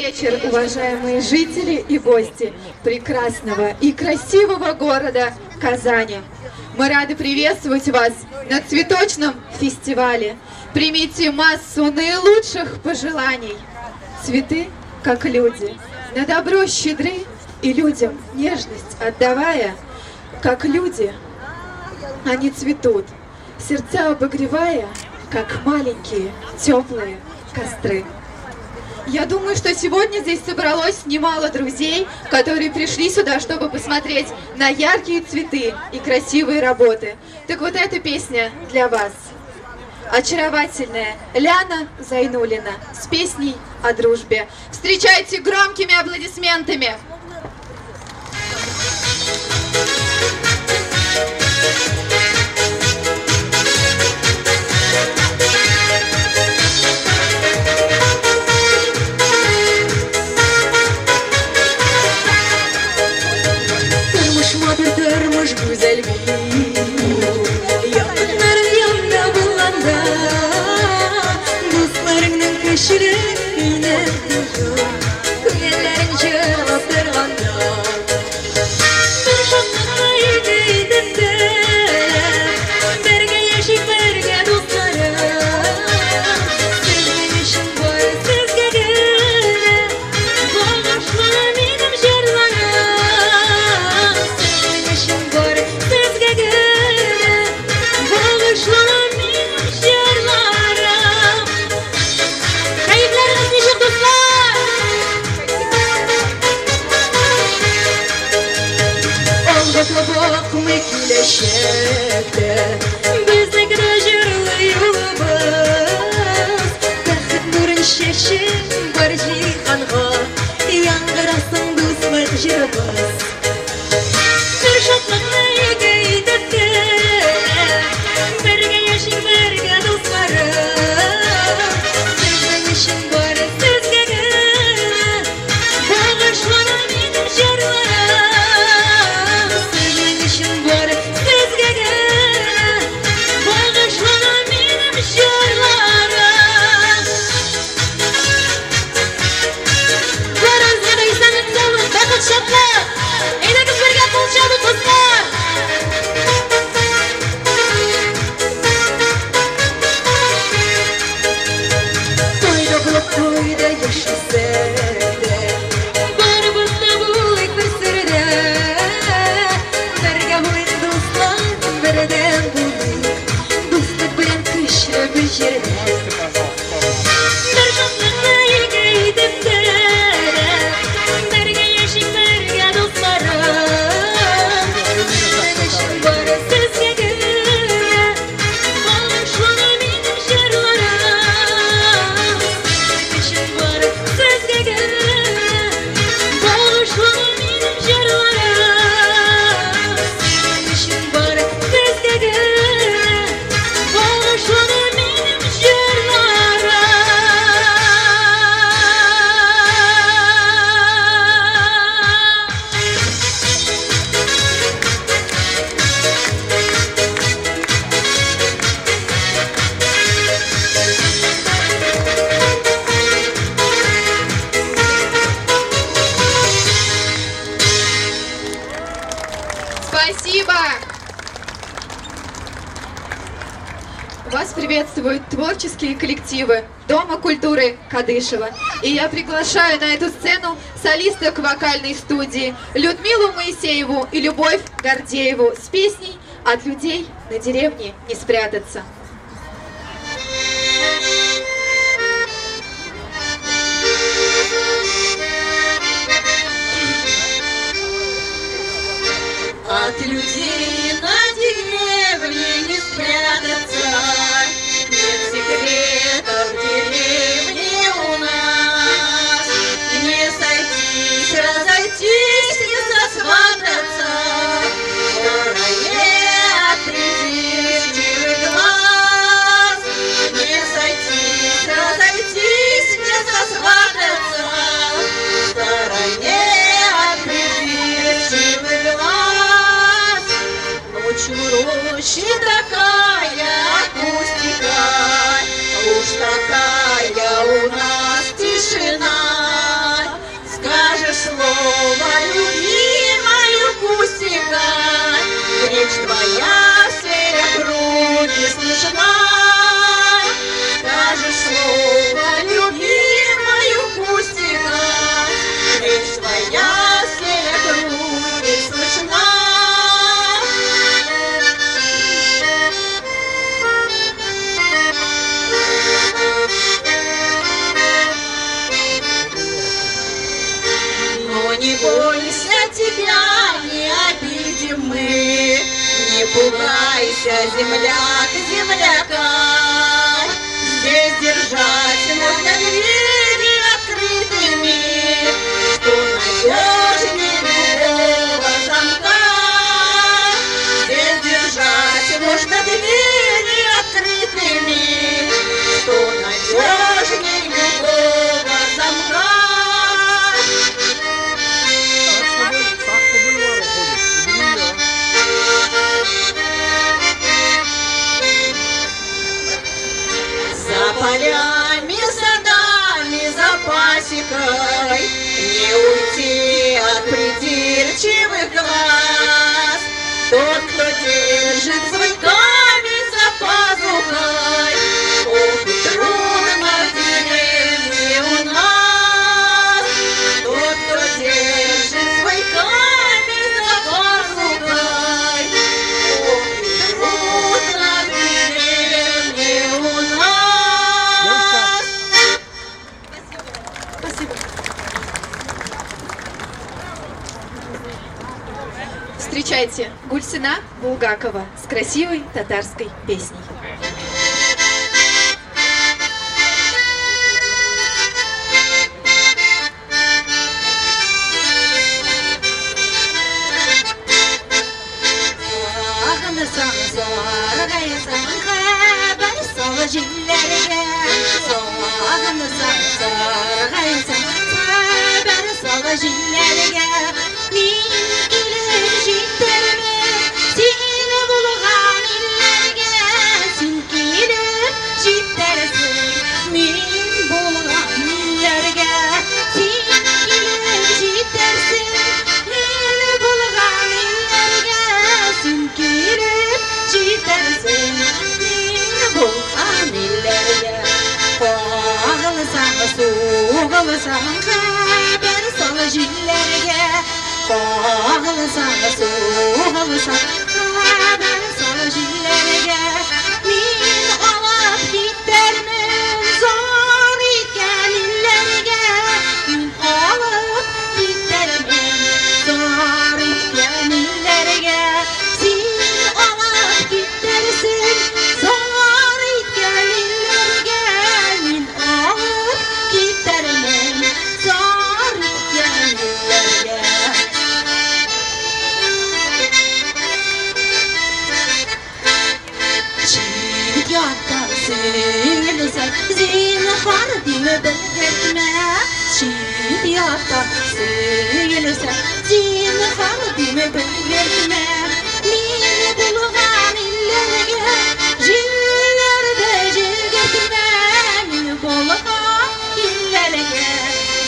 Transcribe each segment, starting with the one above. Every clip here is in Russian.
вечер, уважаемые жители и гости прекрасного и красивого города Казани. Мы рады приветствовать вас на цветочном фестивале. Примите массу наилучших пожеланий. Цветы, как люди, на добро щедры и людям нежность отдавая, как люди, они цветут, сердца обогревая, как маленькие теплые костры. Я думаю, что сегодня здесь собралось немало друзей, которые пришли сюда, чтобы посмотреть на яркие цветы и красивые работы. Так вот эта песня для вас. Очаровательная Ляна Зайнуллина с песней о дружбе. Встречайте громкими аплодисментами! Tırmış güzel bir yakınların yanında bulanda dostlarının köşelerine kuyelerin cevap verganda bir şoklayı değdim de berge yeşik berge dostlara sevmen için var sizge gene bağışla benim jarlara Bakmak ile şefte bizdeki rajırlı yolumuz Takıt nurun şeşin var cihanğa Yangırasın dostlar jırabız Bir şatlıkla geydet de Berge yaşın berge dostları Sizden işin var sizge gene Bağışlana benim jarlara Toyda yaşasak da Barımızda bulayık bir sırada Berge boyun dostlar bereden bulayık Dostluk bilen kışra bir жерде Bir şatlıkla ilgeydim de Berge yaşık berge dostlarım Sizden işim var sizge gene Bağışlana benim jarlara Спасибо! Вас приветствуют творческие коллективы Дома культуры Кадышева. И я приглашаю на эту сцену солисток вокальной студии Людмилу Моисееву и Любовь Гордееву с песней «От людей на деревне не спрятаться». От людей на деревне не спрятаться, нет секретов в деревне у нас. Не сойтись, разойтись, не сосвататься, скоро не отрезишь глаз. тебя не обидим мы. Не пугайся, земляк, земляка, здесь держать можно двери открытыми, что надежнее любого замка. Здесь держать можно двери открытыми, что надежнее любого замка. За полями, садами, за пасекой не уйти от придирчивых глаз. Тот, кто держит свой камень за пазухой, ох, и трудно в деревне у нас. Тот, кто держит свой камень за пазухой, ох, и трудно в деревне у нас. Спасибо. Встречайте, Гульсина Булгакова с красивой татарской песней. Bağlasan haber sal jillerge, bağlasan soğlasan haber sal jillerge. Min alap gidermen zor iken illerge, min alap gidermen zor iken illerge. Sin alap gidersin zor iken illerge, min alap gidermen zor iken illerge. Çiğdiyattan sığınırsan zinhar dime belirtme. Çiğdiyattan sığınırsan zinhar dime belirtme. Mini bulgan illerge jillerde jirgetme. Mini bulgan illerge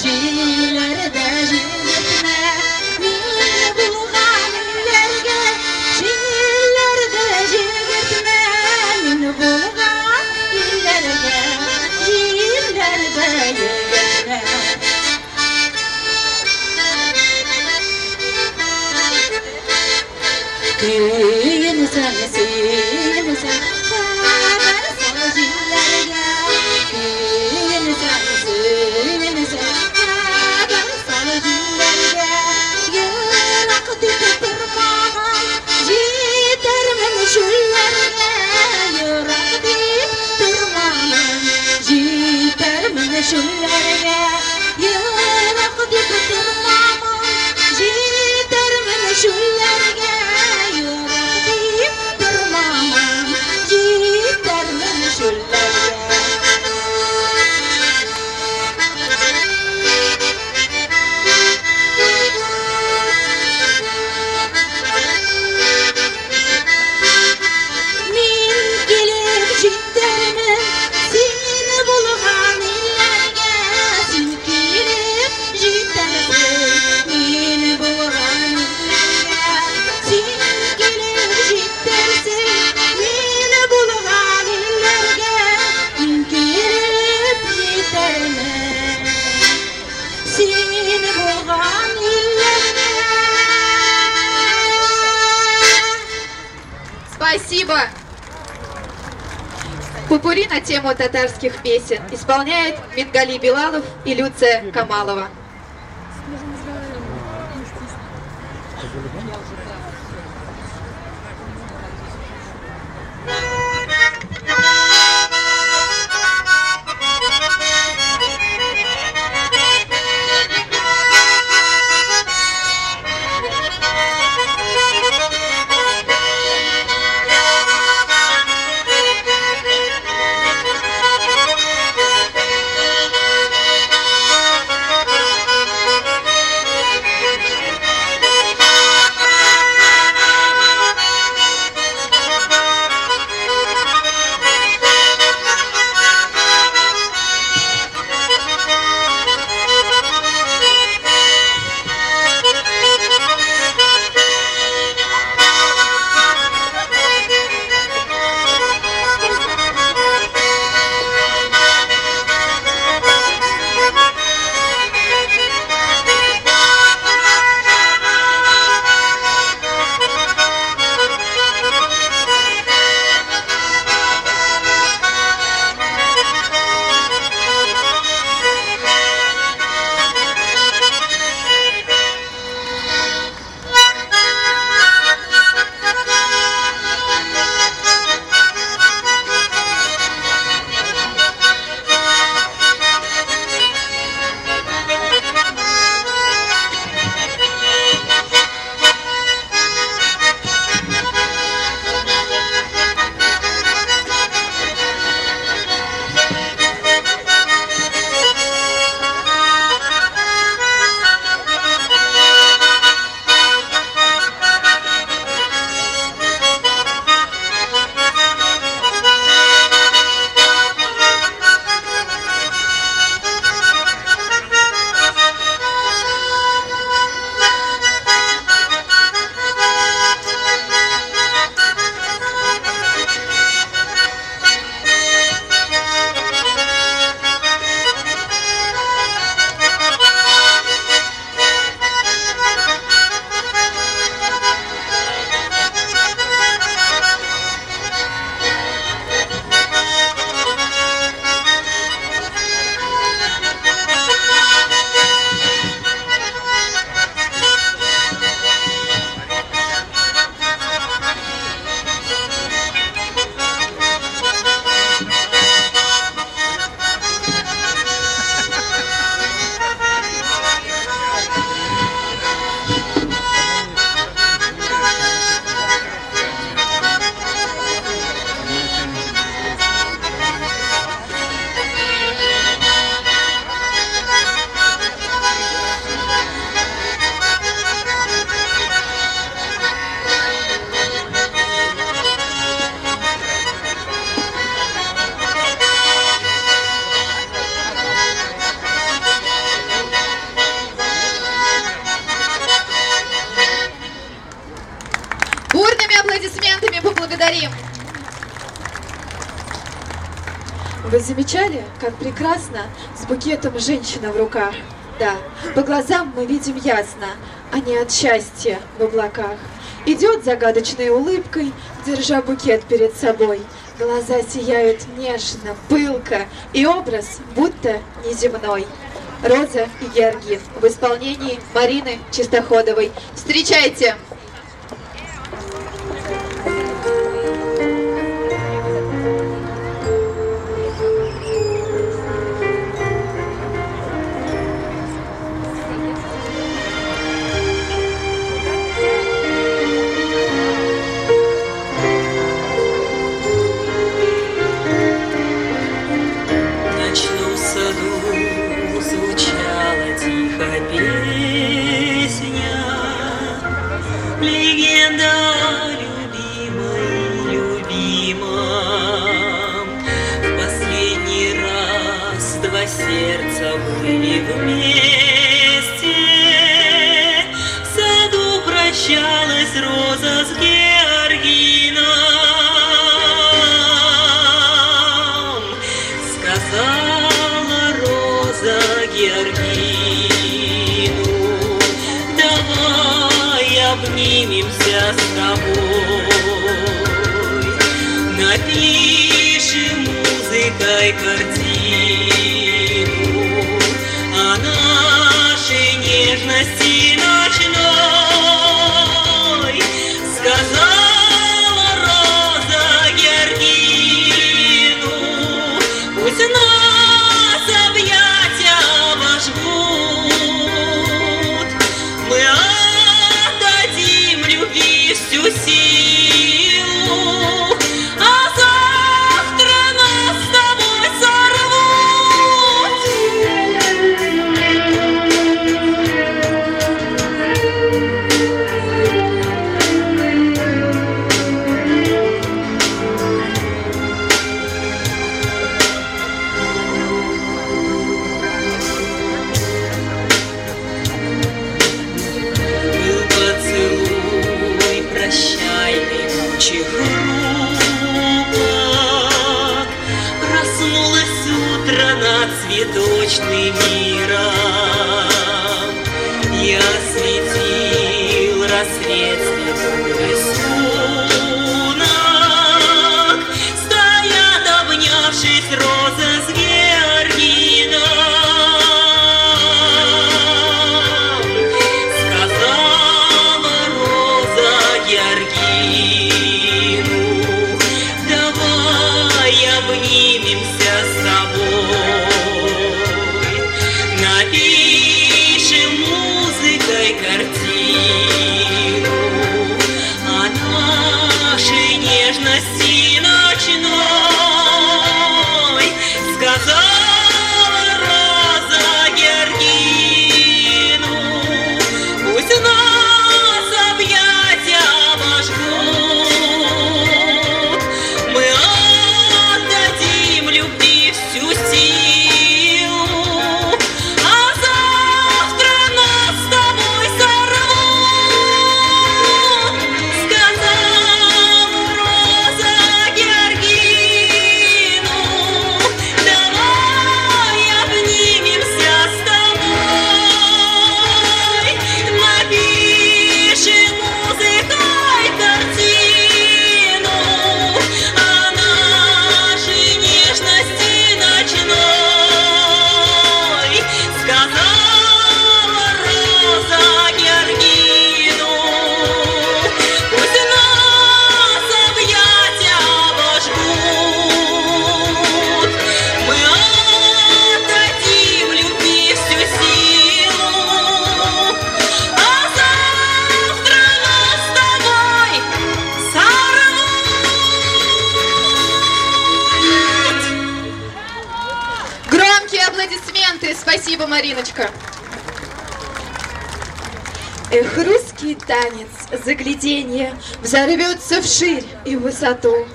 jillerde jirgetme. Mini bulgan illerge jillerde jirgetme. Mini bulgan illerge jillerde jirgetme. Kıyınsan, sığınsan, haber sal jillerge. Kıyınsan, sığınsan, haber sal jillerge. Yırak dip tırmağan, jitermen şullerge. Yırak dip tırmağan, jitermen şullerge. Yırak dip tırmağan, jitermen şullerge. Yırak dip tırmağan, jitermen şullerge. Min gelip jittermen seni bulgan illerge. Sin gelip jittermen meni bulgan illerge. Sin gelip jittersen meni bulgan illerge. Min gelip jittermen seni bulgan illerge. Спасибо! Попурри на тему татарских песен исполняет Мингали Билалов и Люция Камалова. замечали, как прекрасно с букетом женщина в руках? Да, по глазам мы видим ясно, а не от счастья в облаках. Идет загадочной улыбкой, держа букет перед собой. Глаза сияют нежно, пылко, и образ будто неземной. Роза и Георгин в исполнении Марины Чистоходовой. Встречайте! Сердца были вместе, в саду прощалась Роза с Георгином. Сказала Роза Георгину: давай обнимемся с тобой, напишем музыкой картину о нашей нежности ночной. Сказала Роза Георгину: пусть нас объятия обожгут, мы отдадим любви всю силу, а завтра нас с тобой сорвут. Был поцелуй прощальный жгучих рук, проснулось утро над цветочным миром. Я осветил рассвет святой рисунок, стоят, обнявшись, Роза с Георгином. Сказала Роза Георгину: давай обнимемся с тобой, напишем музыкой картину о нашей нежности ночной. Сказала Роза Георгину: пусть нас объятия обожгут, мы отдадим любви всю силу, а завтра нас с тобой сорвут. Сказала Роза Георгину: давай обнимемся с тобой, напишем музыкой картину о нашей нежности ночной. Сказала Роза Георгину: пусть нас объятия обожгут, мы отдадим любви всю силу, а завтра нас с тобой сорвут. Громкие аплодисменты! Спасибо, Мариночка! Эх, русский танец, загляденье, взорвется вширь и в высоту.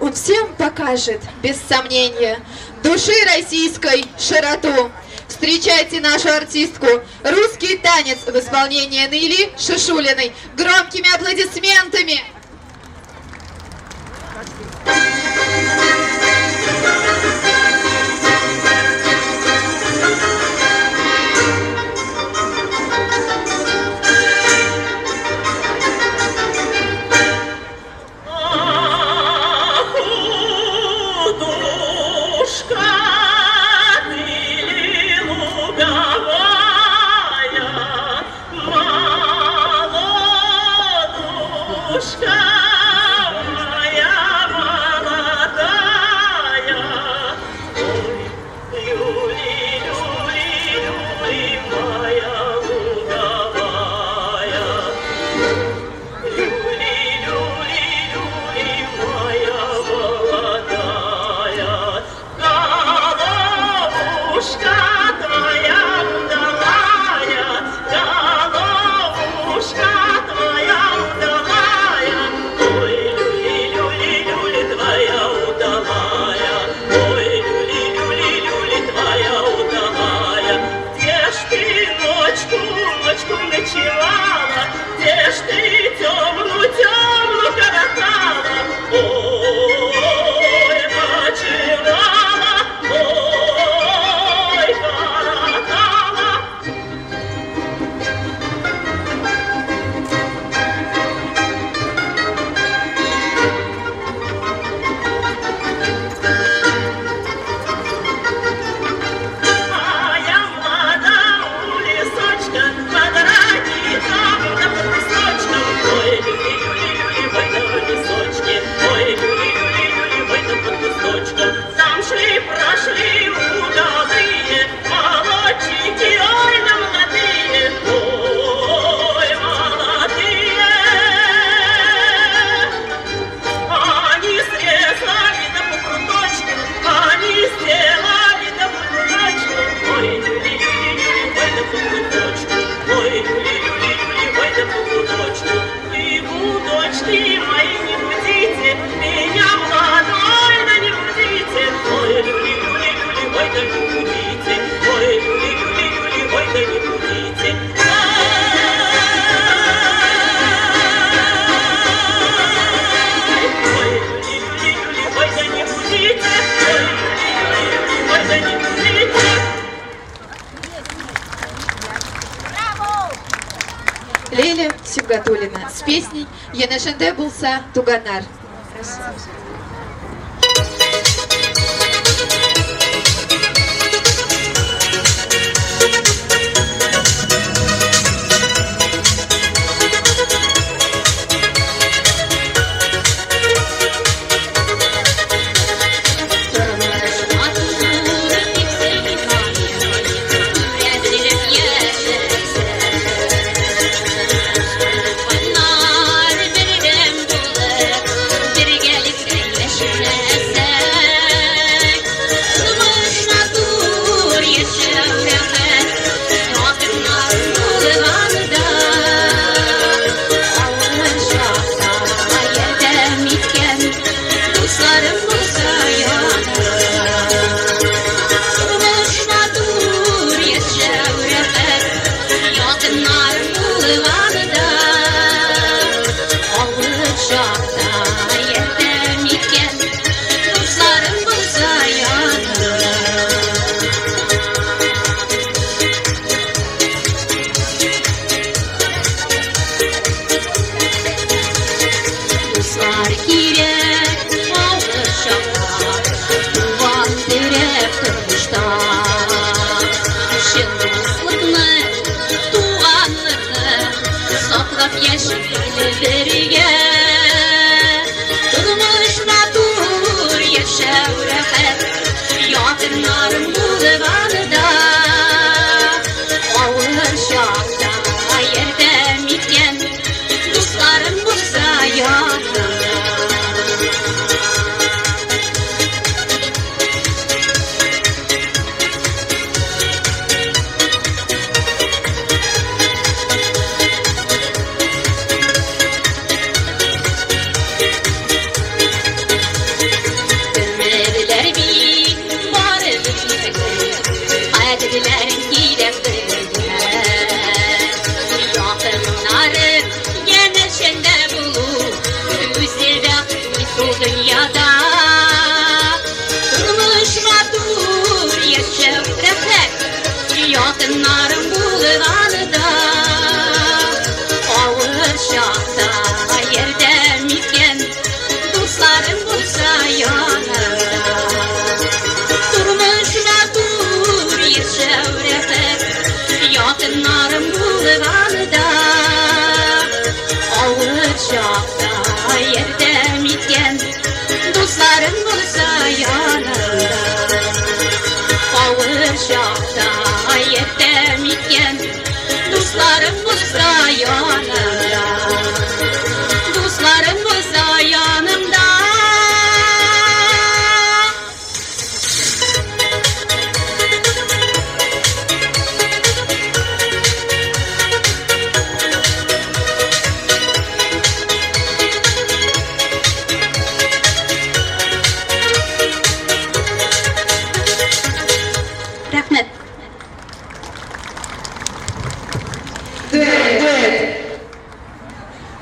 Он всем покажет, без сомнения, души российской широту. Встречайте нашу артистку «Русский танец» в исполнении Наили Шишулиной. Громкими аплодисментами! да не будите, ой, люли, люли, люли, ой, да не будите. Ой, люли, люли, люли, ой, да не будите, ой, люли, люли, ой, да не будите. Леля Сибгатуллина с песней «Янашанде булса туганар».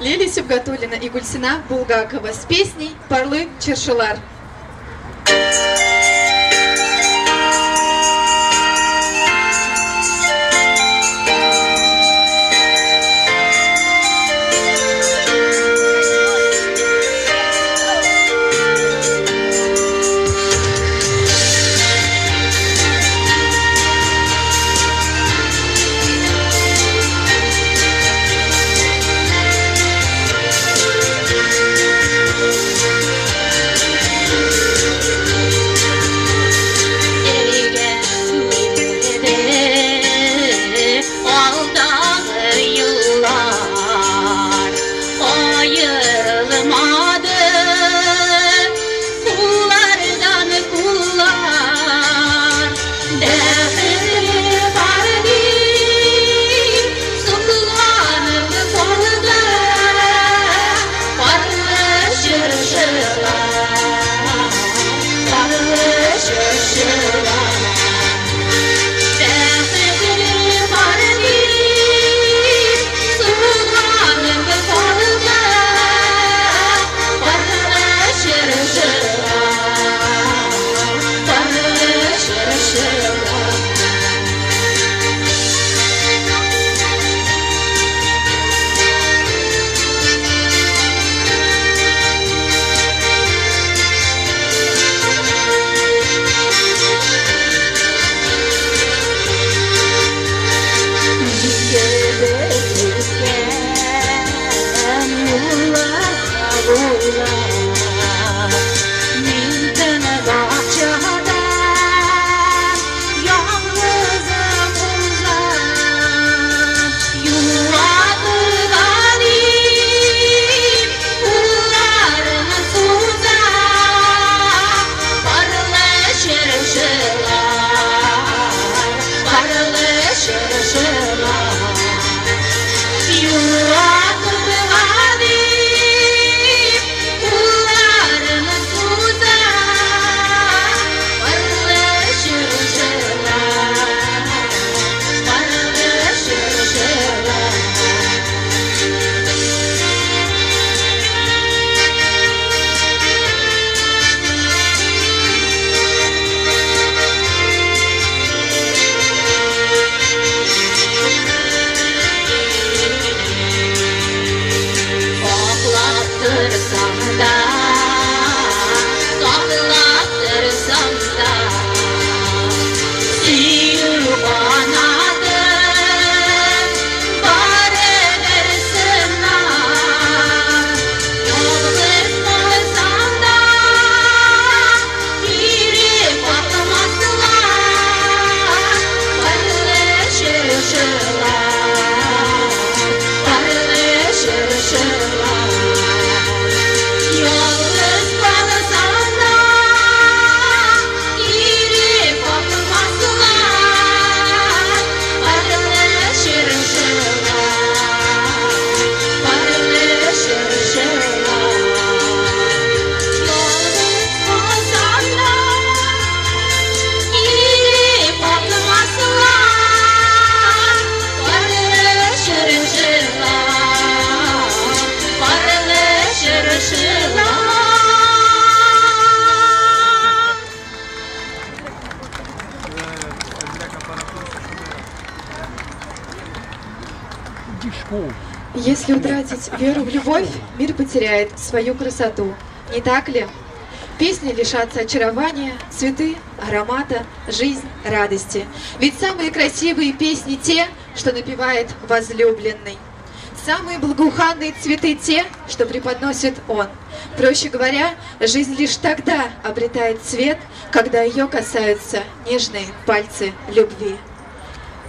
Леля Сибгатуллина и Гульсина Булгакова с песней «Парлы Чершылар». Если утратить веру в любовь, мир потеряет свою красоту. Не так ли? Песни лишатся очарования, цветы, аромата, жизнь, радости. Ведь самые красивые песни те, что напевает возлюбленный. Самые благоуханные цветы те, что преподносит он. Проще говоря, жизнь лишь тогда обретает цвет, когда ее касаются нежные пальцы любви.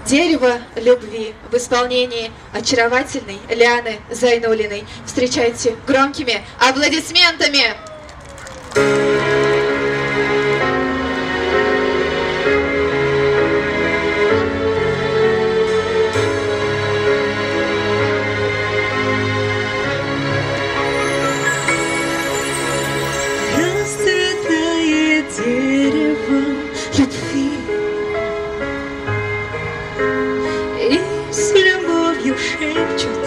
«Дерево любви» в исполнении очаровательной Лианы Зайнуллиной. Встречайте громкими аплодисментами! Расцветает дерево любви, и с любовью шепчут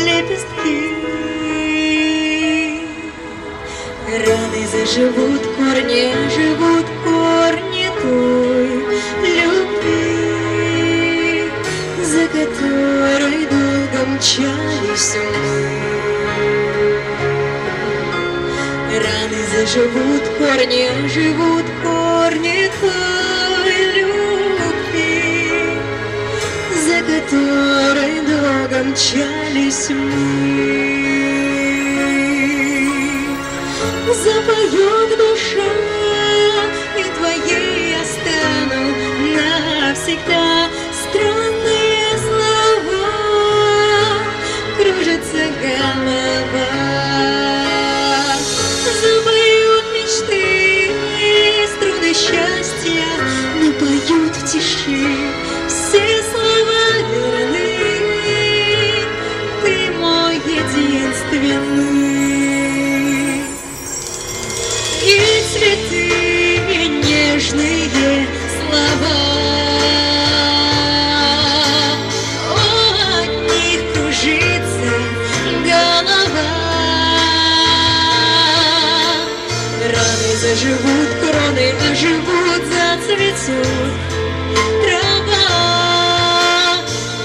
лепестки. Раны заживут корни той любви, за которой долго мчались мы. Раны заживут корни той любви, за которой долго мчались мы. Запоет душа, и твоей я стану навсегда. Странные слова, кружится голова. Запоют мечты, струны счастья напоют в тиши. Все слова верны, ты мой единственный. И цветы, и нежные слова, от них кружится голова. Раны заживут, кроны оживут, зацветет трава.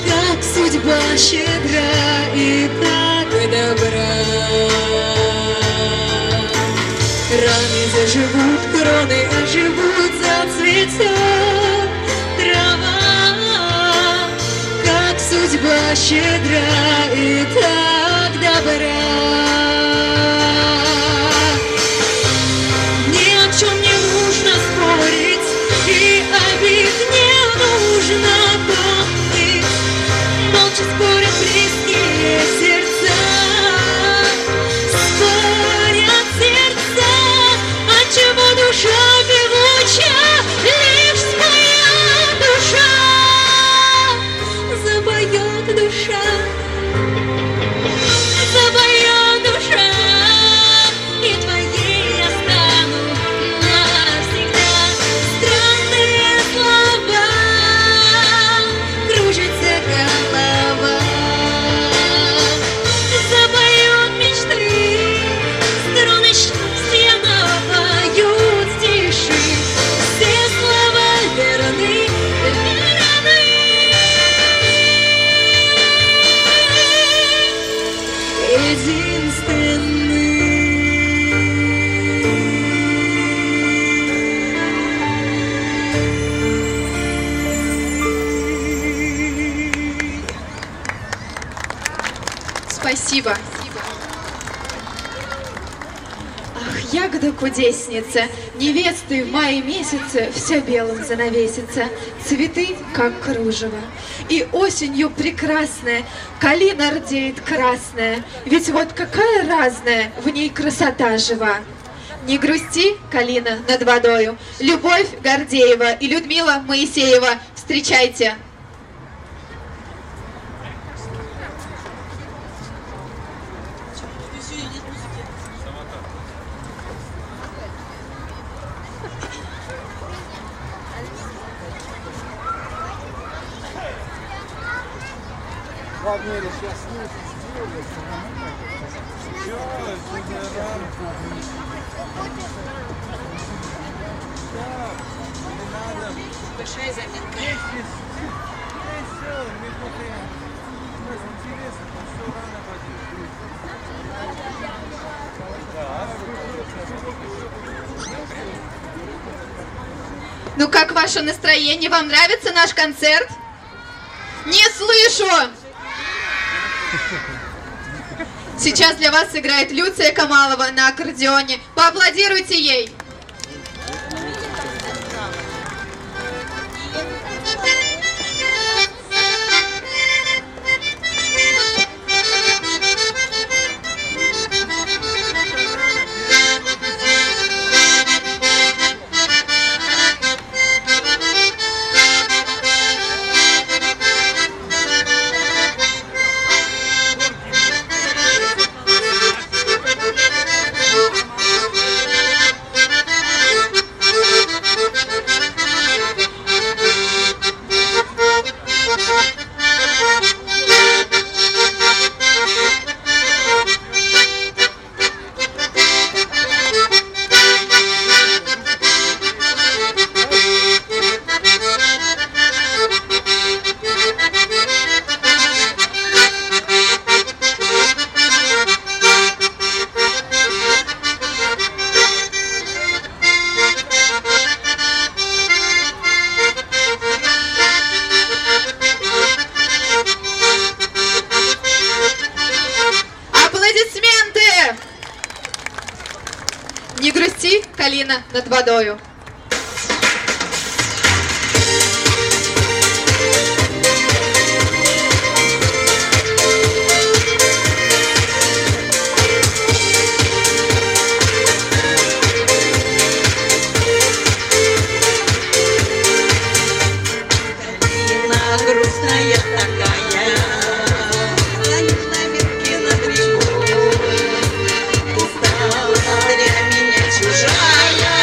Как судьба щедра и так добра. Раны заживут, кроны оживут, зацветет трава. Как судьба щедра и так добра. Ни о чем не нужно спорить, и обид не нужно помнить. Молча спорят близкие сердца, спорят сердца. Отчего душа певуча, лишь своя душа. Запоет душа, запоет душа, и твоей я стану навсегда. Странные слова, кружится голова. Запоют мечты, струны счастья напоют стиши. Все слова верны, Спасибо. Ах, ягода-кудесница, невесты в мае месяце все белым занавесится, цветы, как кружево. И осенью прекрасная, калина рдеет красная, ведь вот какая разная в ней красота жива. Не грусти, калина, над водою, Любовь Гордеева и Людмила Моисеева. Встречайте! большая заминка. Ну как ваше настроение? Вам нравится наш концерт? Не слышу! Сейчас для вас сыграет Люция Камалова на аккордеоне. Поаплодируйте ей! Не грусти, калина над водою. Калина грустная такая, на ветке над рекой. Ты стала для меня чужая,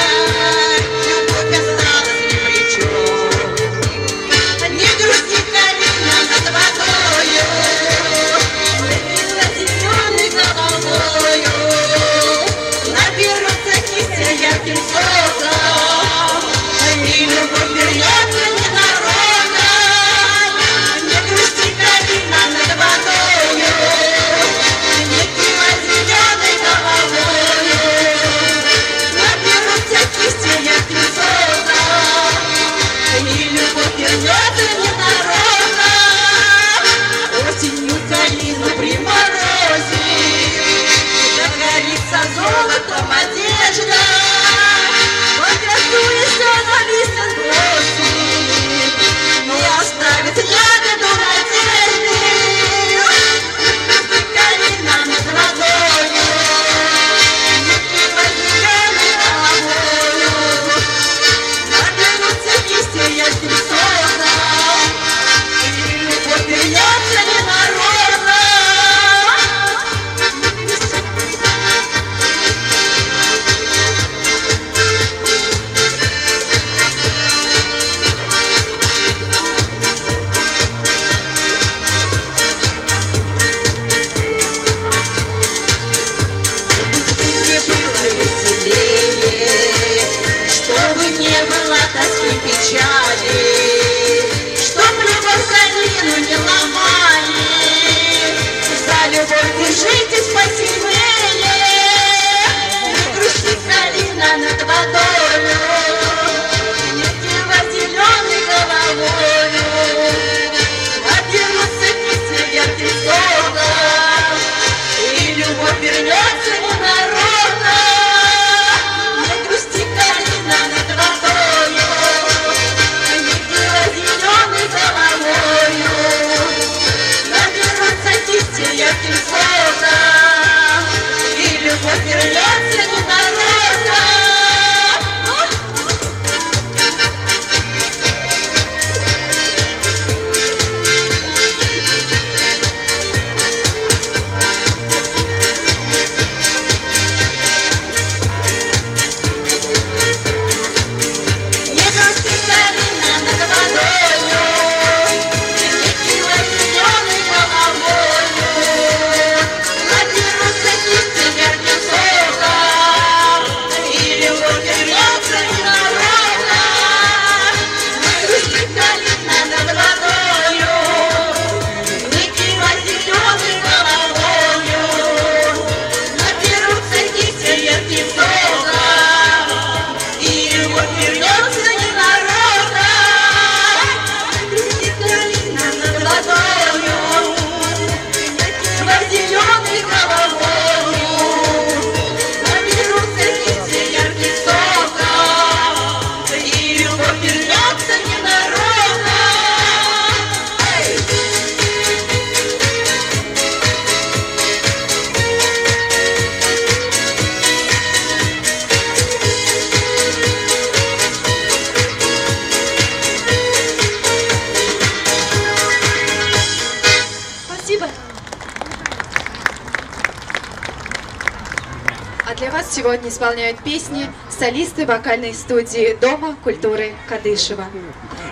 для вас сегодня исполняют песни солисты вокальной студии Дома культуры Кадышева.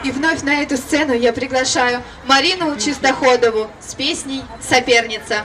И вновь на эту сцену я приглашаю Марину Чистоходову с песней «Соперница».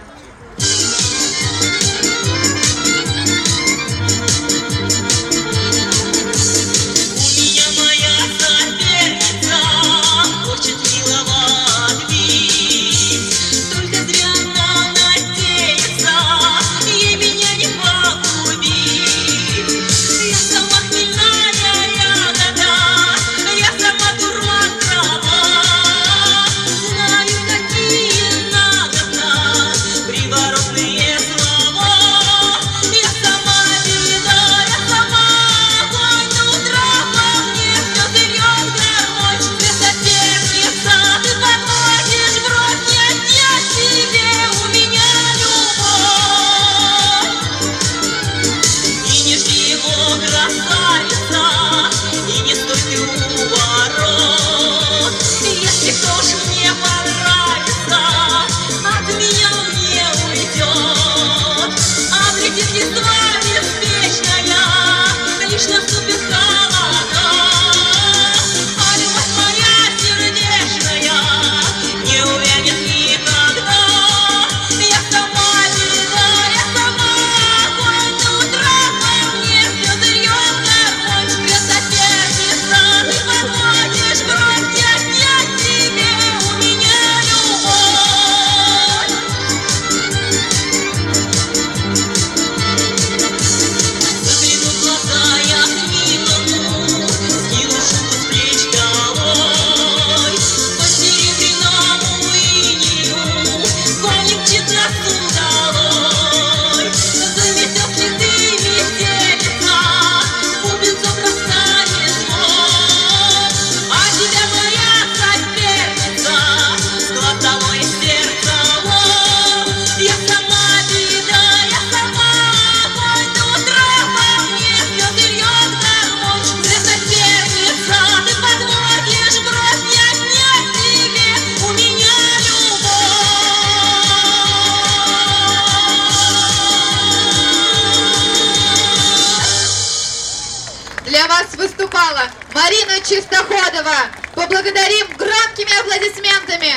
Для вас выступала Марина Чистоходова. Поблагодарим громкими аплодисментами.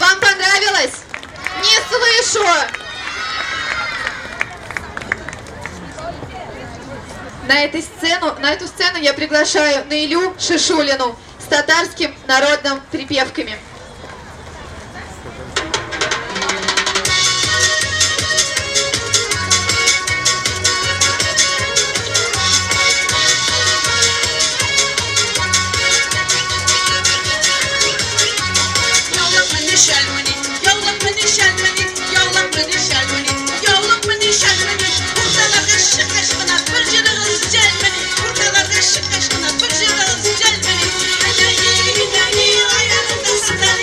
Вам понравилось? Не слышу. На эту сцену я приглашаю Наилю Шишулину с татарским народным припевками. Thank you.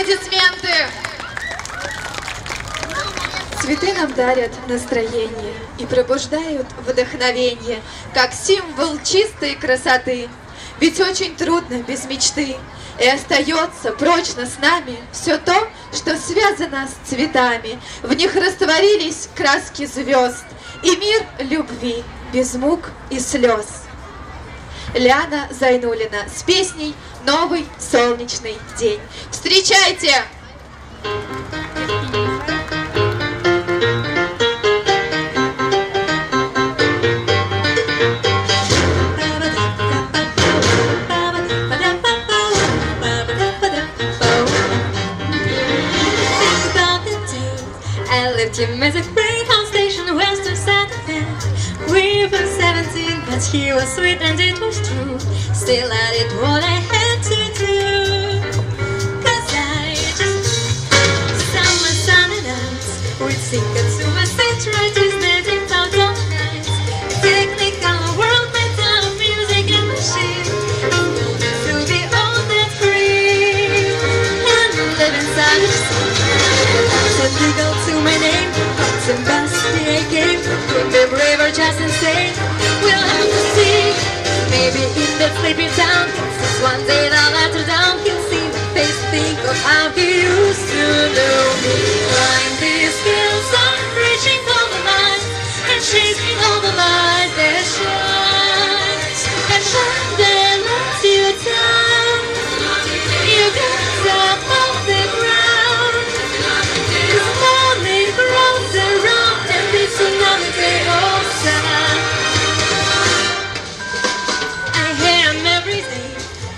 аплодисменты! Цветы нам дарят настроение и пробуждают вдохновение, как символ чистой красоты. Ведь очень трудно без мечты, и остается прочно с нами все то, что связано с цветами. В них растворились краски звезд и мир любви без мук и слез. Ляна Зайнуллина с песней «Новый солнечный день». Встречайте! Music Greyhound Station, Western Santa Fe. We were 17, but he was sweet and it was true. Still I did what I had to do. Cause I just summer sunny nights would sing it to my stage right is letting out all night. Technical world made out of music and machine. To be all that free and live inside of so legal to my name. Some Bastille game, could be brave or just insane. We'll have to see. Maybe in that sleepy town, since one day the letter down, he'll see my face, think of how he used to know me. Climb these hills, I'm reaching all the lights and chasing all the light that shines. And when they let you down, you get up off the ground. 'Cause morning grows around and it's another day of sun. I hear 'em every day,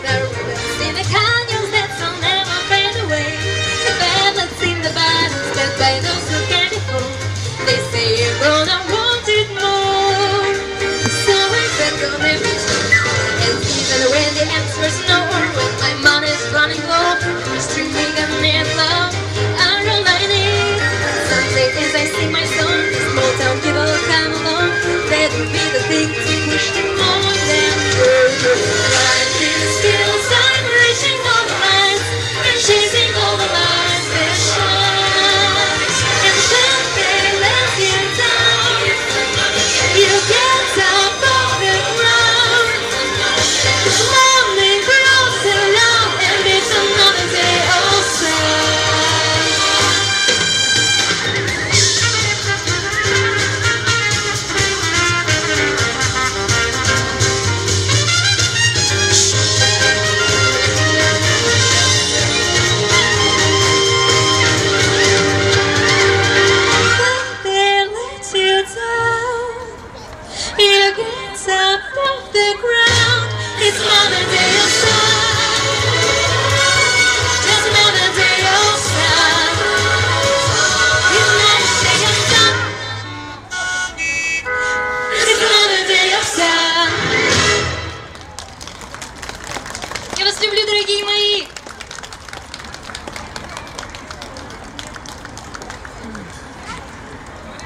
the rhythms in the canyons that will never fade away. The ballads in the ballads that by those who can't hold. They say you're gonna want it more. So I bet go maybe. And even when the answer's no or when my money's running low, you're streaming and need love. Are all I need. Someday as I sing my song, the small town people will come along. That would be the thing to push them more than further. Climb these hills, I'm reaching all the lights and chasing all the lights that shine. And when they let you down, you get up off the ground. 'Cause morning grows around and it's another day of sun. They let you down, you get up off the ground. It's another day of sun, just another day of sun. It's another day of sun. It's another day of sun. Я вас люблю, дорогие мои.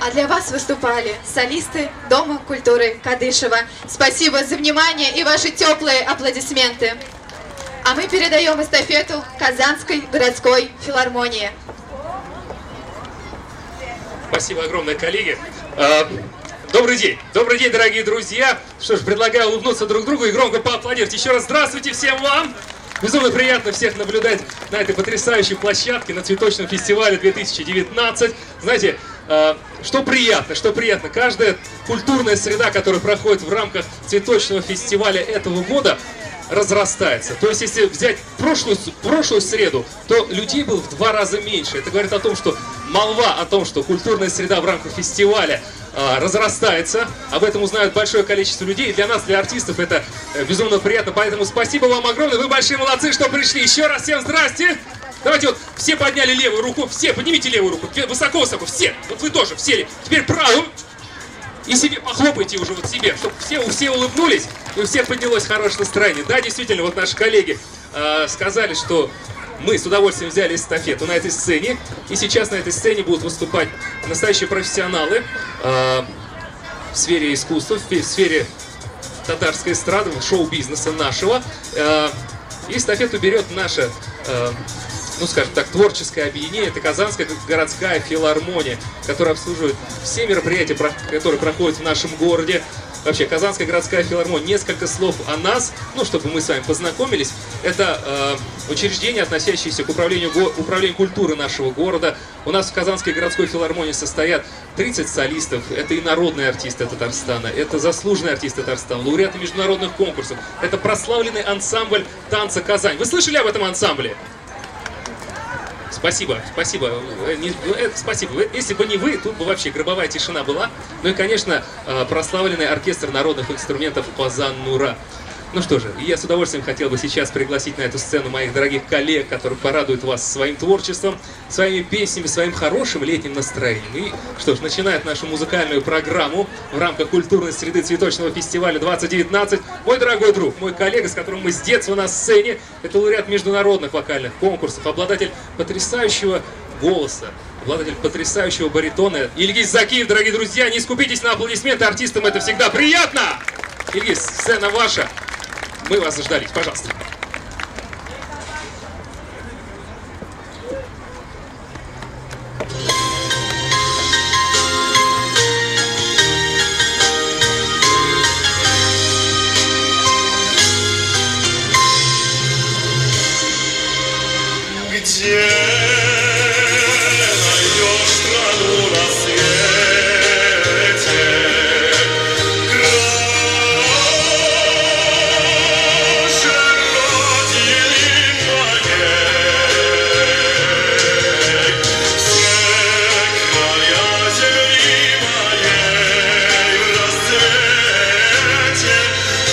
А для вас выступали солисты Дома культуры Кадышева. Спасибо за внимание и ваши теплые аплодисменты. А мы передаем эстафету Казанской городской филармонии. Спасибо огромное, коллеги. Добрый день, дорогие друзья. Что ж, предлагаю улыбнуться друг другу и громко поаплодировать. Еще раз здравствуйте всем вам. Безумно приятно всех наблюдать на этой потрясающей площадке, на цветочном фестивале 2019. Знаете, что приятно, каждая культурная среда, которая проходит в рамках цветочного фестиваля этого года, разрастается. То есть, если взять прошлую среду, то людей было в 2 раза меньше. Это говорит о том, что молва о том, что культурная среда в рамках фестиваля разрастается. Об этом узнают большое количество людей. И для нас, для артистов, это безумно приятно. Поэтому спасибо вам огромное. Вы большие молодцы, что пришли. Еще раз всем здрасте. Давайте вот все подняли левую руку. Все, поднимите левую руку. Высоко-высоко. Все. Вот вы тоже. Все. Теперь правую. И себе похлопайте уже вот себе, чтобы все улыбнулись, и у всех поднялось хорошее настроение. Да, действительно, вот наши коллеги сказали, что мы с удовольствием взяли эстафету на этой сцене. И сейчас на этой сцене будут выступать настоящие профессионалы в сфере искусства, в сфере татарской эстрады, шоу-бизнеса нашего. И эстафету берет наша ну скажем так, творческое объединение. Это Казанская городская филармония, которая обслуживает все мероприятия, которые проходят в нашем городе. Вообще, Казанская городская филармония, несколько слов о нас, ну, чтобы мы с вами познакомились. Это учреждение, относящееся к управлению культуры нашего города. У нас в Казанской городской филармонии состоят 30 солистов. Это и народные артисты Татарстана, это заслуженные артисты Татарстана, лауреаты международных конкурсов. Это прославленный ансамбль танца «Казань». Вы слышали об этом ансамбле? Спасибо, спасибо. Спасибо. Если бы не вы, тут бы вообще гробовая тишина была. Ну и, конечно, прославленный оркестр народных инструментов «Пазан-Нура». Ну что же, я с удовольствием хотел бы сейчас пригласить на эту сцену моих дорогих коллег, которые порадуют вас своим творчеством, своими песнями, своим хорошим летним настроением. И что ж, начинает нашу музыкальную программу в рамках культурной среды цветочного фестиваля 2019 мой дорогой друг, мой коллега, с которым мы с детства на сцене. Это лауреат международных вокальных конкурсов, обладатель потрясающего голоса, обладатель потрясающего баритона Ильгиз Закиев. Дорогие друзья, не скупитесь на аплодисменты, артистам это всегда приятно! Ильгиз, сцена ваша. Мы вас заждались, пожалуйста. Где найдешь страну на свете, краше Родины моей, все края земли моей в расцвете,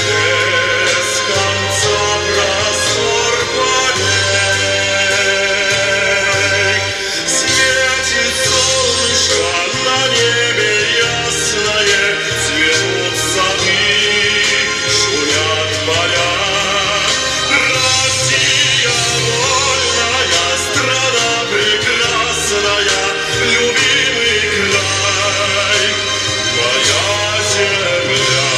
без конца простор полей. Светит солнышко на небе ясное, цветут сады, шумят поля. Россия вольная, страна прекрасная, любимый край, моя земля.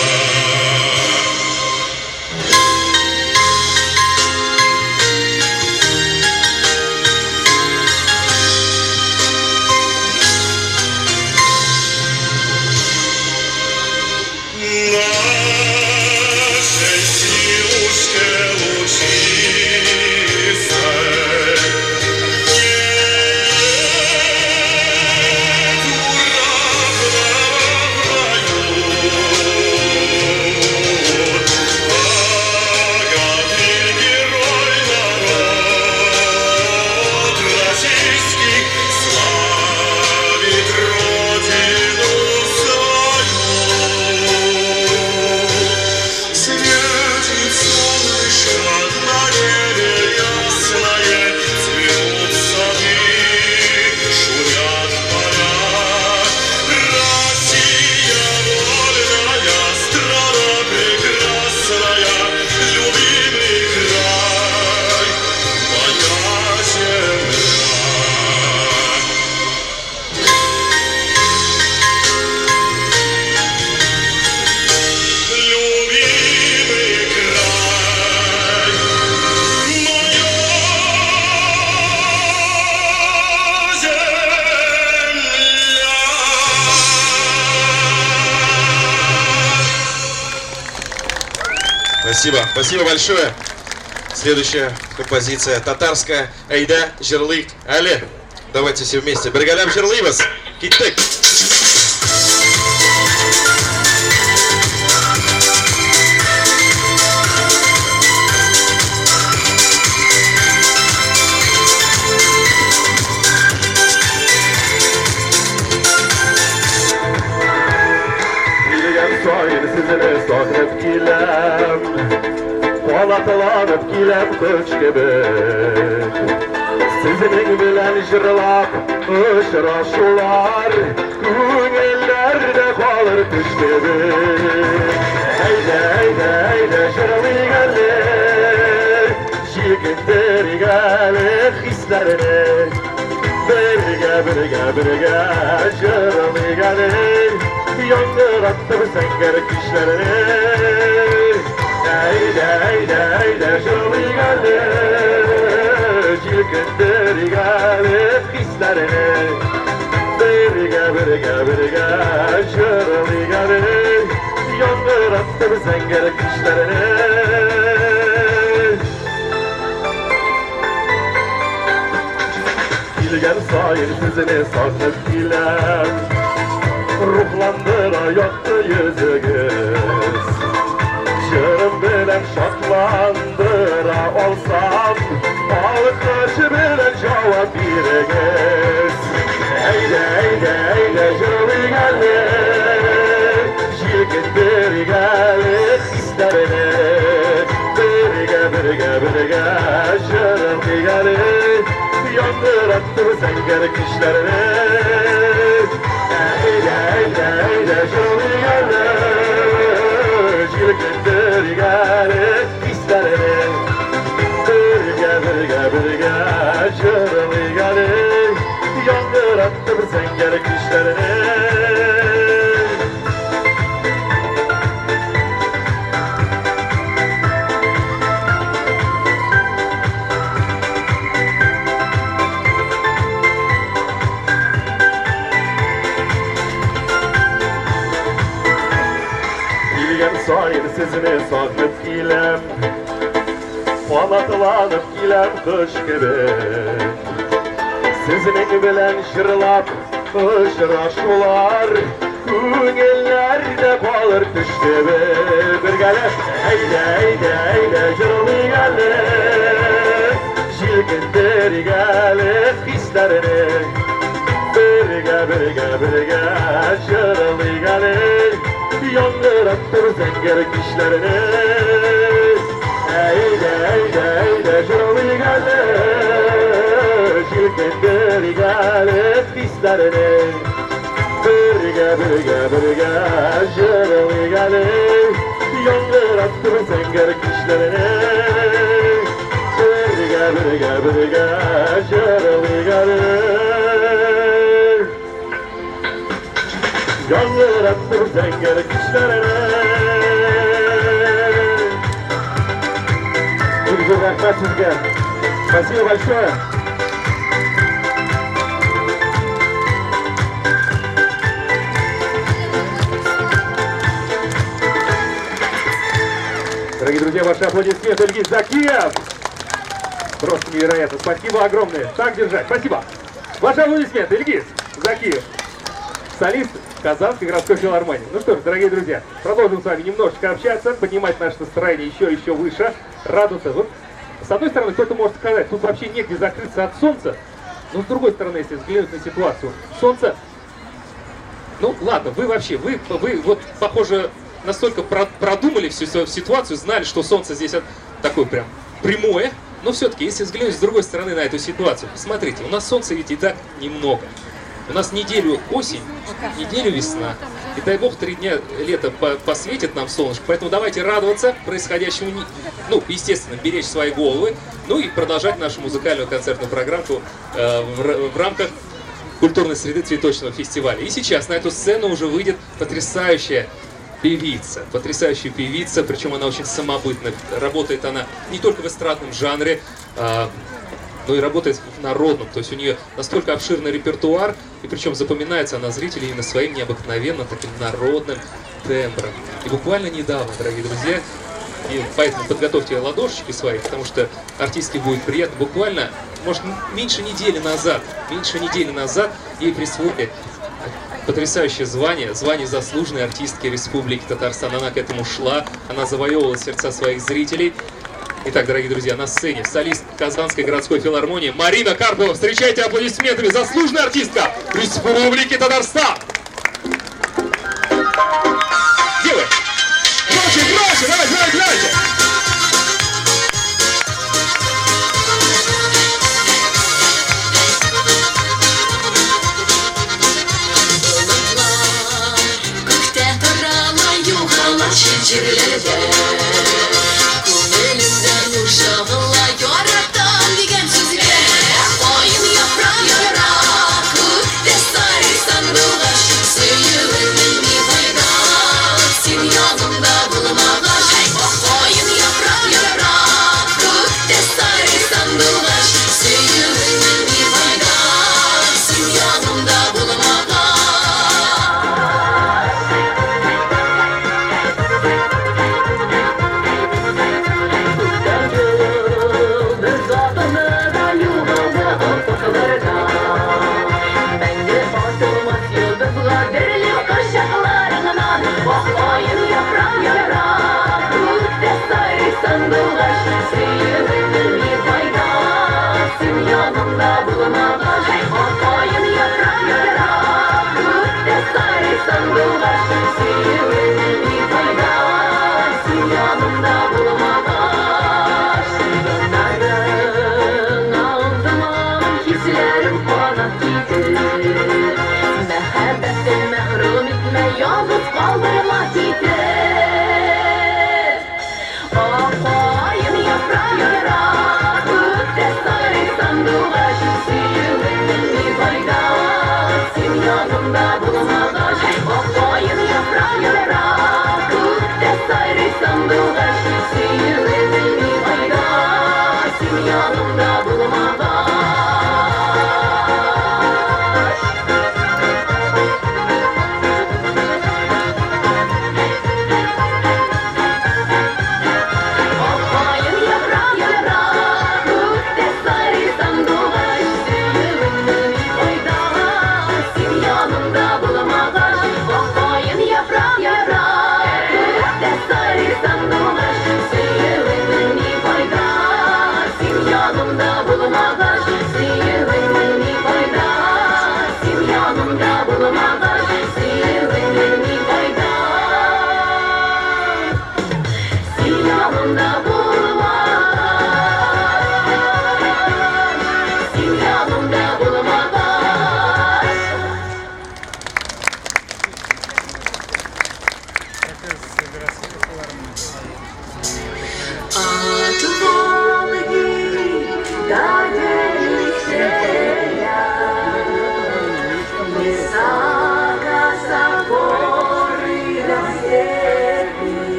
Нашей силушке лучистой нету равного в раю. Богатырь, герой, народ российский славит родину свою. Светит солнышко на небе ясное, цветут сады, шумят поля. Россия вольная, страна прекрасная, любимый край, моя земля. Любимый край, моя земля. Спасибо, спасибо большое. Следующая композиция татарская «Айда Жерлык Але». Давайте все вместе. Бергалям Жерлыбас. Киттек. Bilgem soyun sizini sohbet gilem, Polatlanıp gilem kılıç gibi. Sizinin bilen jırlap ışraşular, Künellerde kalır düş gibi. Haydi haydi haydi jırlı gelir, Jigitler gelir hislerini. Birge birge birge jırlı gelir, Yangırattır senger kişlerini. Haydi haydi haydi jırlı gelir, Jilkindir gelip hislerine Birge şırlı gelip Yondur attı zenger kışlarine Bilgen sayın sözünü saklıp gilem Ruhlandıra yoktu yüzügüz Şırım bilen şatlandıra olsam Balıkbaşı bilen cevap biriniz Eyde şırlı gelir Jilkindir gelir hislerine Birge şırlı gelir Yandır attım zenger kışlarını Eyde şırlı gelir Jilkindir gelir hislerine Birge şırlı gelir Yandır attım zenger kışlarını Sayın sesini saklıp gilem Fanatılanıp gilem kış gibi Sizini bilen şırlap ışıraşular Künellerde kalır kış gibi Bir gelip eyde şırlı gelir Jilkindir gelip hislerini Birge şırlı gelir Yandır attır zenger kişlerini Eyde şırlı gelir Jilkindir gelip hislerini Birge şırlı gelir Yandır attır zenger kişlerini Birge şırlı gelir Yandır attır zenger kişlerine Çok rahmet sizge. Спасибо большое. Дорогие друзья, ваши аплодисменты, Ильгиз Закиев. Просто невероятно. Спасибо огромное. Так держать. Спасибо. Ваши аплодисменты, Ильгиз Закиев. Солист Казанской городской филармонии. Ну что ж, дорогие друзья, продолжим с вами немножечко общаться, поднимать наше настроение еще выше, радоваться. Вот, с одной стороны, кто-то может сказать, тут вообще негде закрыться от солнца, но с другой стороны, если взглянуть на ситуацию, солнце, ну ладно, вы вот, похоже, настолько продумали всю свою ситуацию, знали, что солнце здесь такое прям прямое, но все-таки, если взглянуть с другой стороны на эту ситуацию, посмотрите, у нас солнца ведь и так немного. У нас неделю осень, неделю весна. И дай бог 3 дня лета посветит нам солнышко. Поэтому давайте радоваться происходящему, ну, естественно, беречь свои головы. Ну и продолжать нашу музыкальную концертную программу в рамках культурной среды цветочного фестиваля. И сейчас на эту сцену уже выйдет потрясающая певица. Потрясающая певица, причем она очень самобытная. Работает она не только в эстрадном жанре, но и работает в народном, то есть у нее настолько обширный репертуар, и причем запоминается она зрителей именно своим необыкновенным таким народным тембром. И буквально недавно, дорогие друзья, и поэтому подготовьте ладошечки свои, потому что артистке будет приятно, буквально, может, меньше недели назад ей присвоили потрясающее звание заслуженной артистки Республики Татарстан. Она к этому шла, она завоевывала сердца своих зрителей. Итак, дорогие друзья, на сцене солист Казанской городской филармонии Марина Карпова. Встречайте аплодисментами заслуженная артистка Республики Татарстан. Где вы? Громче, давайте. Sayı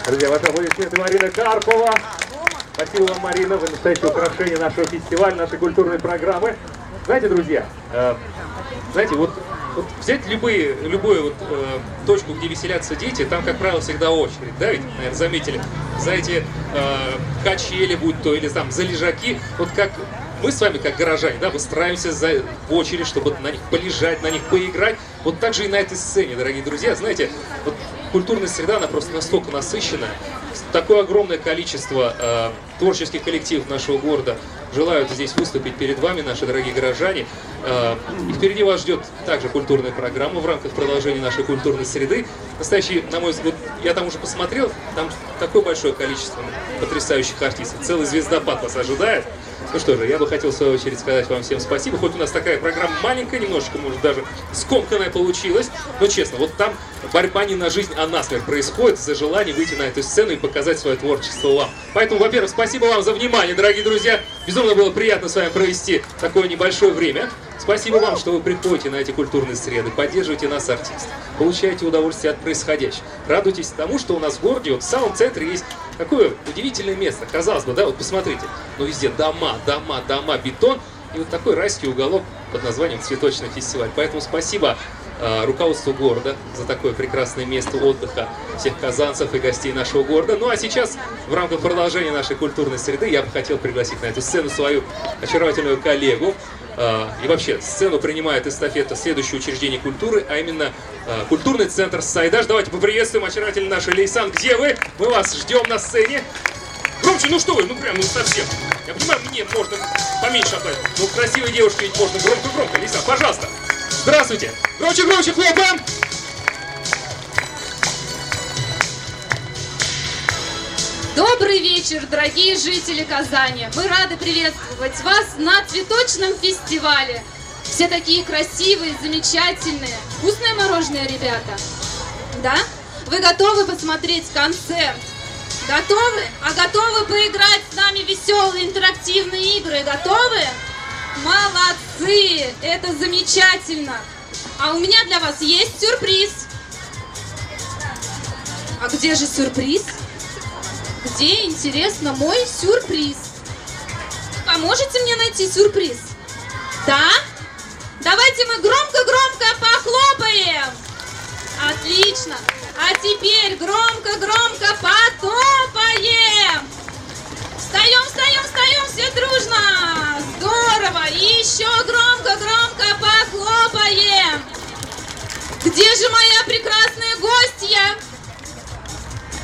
Друзья, ваши аплодисменты Марина Карпова. Спасибо вам, Марина, вы настоящее украшение нашего фестиваля, нашей культурной программы. Знаете, друзья, знаете, вот Вот взять любую вот, точку, где веселятся дети, там, как правило, всегда очередь, да, ведь, наверное, заметили, за эти качели, будь то, или там за лежаки, вот как мы с вами, как горожане, да, выстраиваемся в очередь, чтобы на них полежать, на них поиграть. Вот так же и на этой сцене, дорогие друзья. Знаете, вот культурная среда, она просто настолько насыщена. Такое огромное количество творческих коллективов нашего города желают здесь выступить перед вами, наши дорогие горожане. И впереди вас ждет также культурная программа в рамках продолжения нашей культурной среды. Настоящий, на мой взгляд, я там уже посмотрел, там такое большое количество потрясающих артистов. Целый звездопад вас ожидает. Ну что же, я бы хотел в свою очередь сказать вам всем спасибо. Хоть у нас такая программа маленькая, немножечко, может, даже скомканная получилась. Но честно, вот там борьба не на жизнь, а на смерть происходит за желание выйти на эту сцену и показать свое творчество вам. Поэтому, во-первых, спасибо вам за внимание, дорогие друзья. Безумно было приятно с вами провести такое небольшое время. Спасибо вам, что вы приходите на эти культурные среды, поддерживаете нас, артистов, получаете удовольствие от происходящего. Радуйтесь тому, что у нас в городе, вот в самом центре есть такое удивительное место. Казалось бы, да, вот посмотрите, но везде дома, бетон и вот такой райский уголок под названием «Цветочный фестиваль». Поэтому спасибо руководству города за такое прекрасное место отдыха всех казанцев и гостей нашего города. Ну а сейчас, в рамках продолжения нашей культурной среды, я бы хотел пригласить на эту сцену свою очаровательную коллегу. И вообще, сцену принимает эстафета следующее учреждение культуры, а именно культурный центр «Сайдаш». Давайте поприветствуем очаровательно нашу Лейсан. Где вы? Мы вас ждем на сцене. Громче, ну что вы, ну прям, ну совсем. Я понимаю, мне можно поменьше оплатить. Ну, красивой девушке ведь можно громко-громко. Лейсан, пожалуйста. Здравствуйте. Громче, хлопаем. Добрый вечер, дорогие жители Казани! Мы рады приветствовать вас на цветочном фестивале. Все такие красивые, замечательные. Вкусное мороженое, ребята? Да? Вы готовы посмотреть концерт? Готовы? А готовы поиграть с нами в веселые интерактивные игры? Готовы? Молодцы! Это замечательно! А у меня для вас есть сюрприз. А где же сюрприз? Где, интересно, мой сюрприз? Поможете мне найти сюрприз? Да? Давайте мы громко-громко похлопаем. Отлично. А теперь громко-громко потопаем. Встаем, все дружно. Здорово. И еще громко-громко похлопаем. Где же моя прекрасная гостья?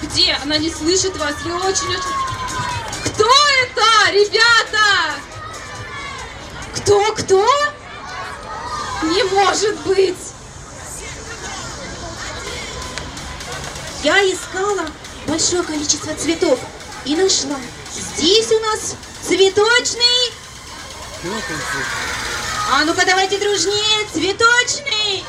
Где? Она не слышит вас, вы очень... Кто это, ребята? Кто? Не может быть! Я искала большое количество цветов и нашла. Здесь у нас цветочный. А ну-ка давайте дружнее, цветочный.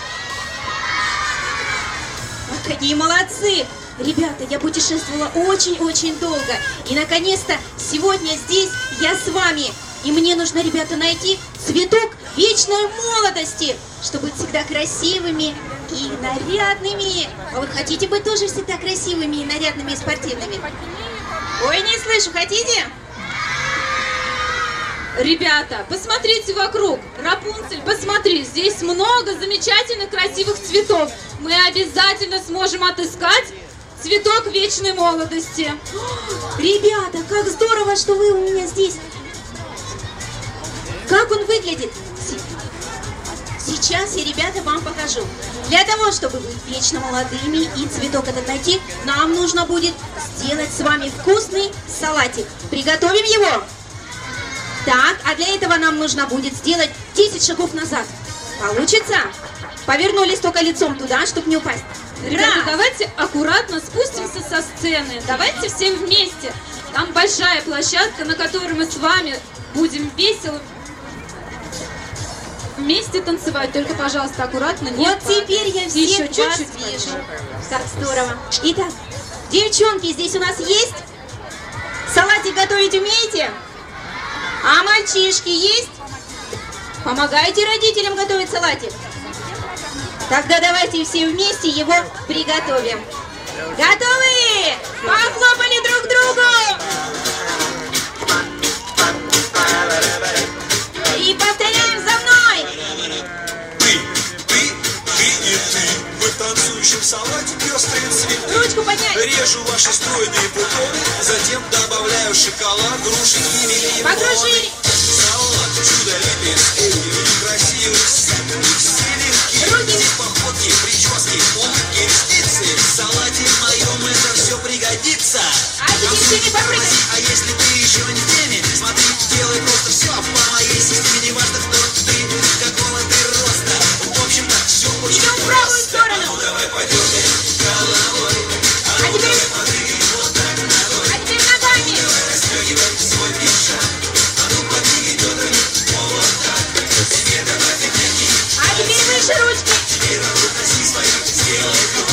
Ах, какие молодцы! Ребята, я путешествовала очень-очень долго. И, наконец-то, сегодня здесь я с вами. И мне нужно, ребята, найти цветок вечной молодости, чтобы быть всегда красивыми и нарядными. А вы хотите быть тоже всегда красивыми и нарядными и спортивными? Ой, не слышу, хотите? Ребята, посмотрите вокруг. Рапунцель, посмотри, здесь много замечательных красивых цветов. Мы обязательно сможем отыскать цветок вечной молодости. Ребята, как здорово, что вы у меня здесь. Как он выглядит? Сейчас я, ребята, вам покажу. Для того, чтобы быть вечно молодыми и цветок этот найти, нам нужно будет сделать с вами вкусный салатик. Приготовим его? Так, а для этого нам нужно будет сделать 10 шагов назад. Получится? Повернулись только лицом туда, чтобы не упасть. Ребята, давайте аккуратно спустимся со сцены. Давайте всем вместе. Там большая площадка, на которой мы с вами будем весело вместе танцевать. Только, пожалуйста, аккуратно. Вот теперь я всех еще вас чуть-чуть вижу. Как здорово. Итак, девчонки, здесь у нас есть? Салатик готовить умеете? А мальчишки есть? Помогайте родителям готовить салатик. Тогда давайте все вместе его приготовим. Готовы? Похлопали друг другу. И повторяем за мной. салате пестрые цветы. Ручку поднять. Режу ваши стройные бутоны, затем добавляю шоколад, груши, киви, лимоны. Покружи. Салат, чудо, лепестки, красивых, сытных, селенки. Руки. Походки, прически, улыбки, ресницы. В салате моем это все пригодится. А теперь всеми попрыгай. А если ты еще не в теме, смотри, делай просто все по моей системе. Не важно, кто ты, какого ты роста. В общем-то, все очень Идем в правую сторону. Ну давай подергай головой. А теперь ногами. Расстегивай свой пиджак. А ну подвигай бедрами. Вот так. Тебе добавь энергии. А теперь выше ручки. Теперь вокруг оси свои сделай круг.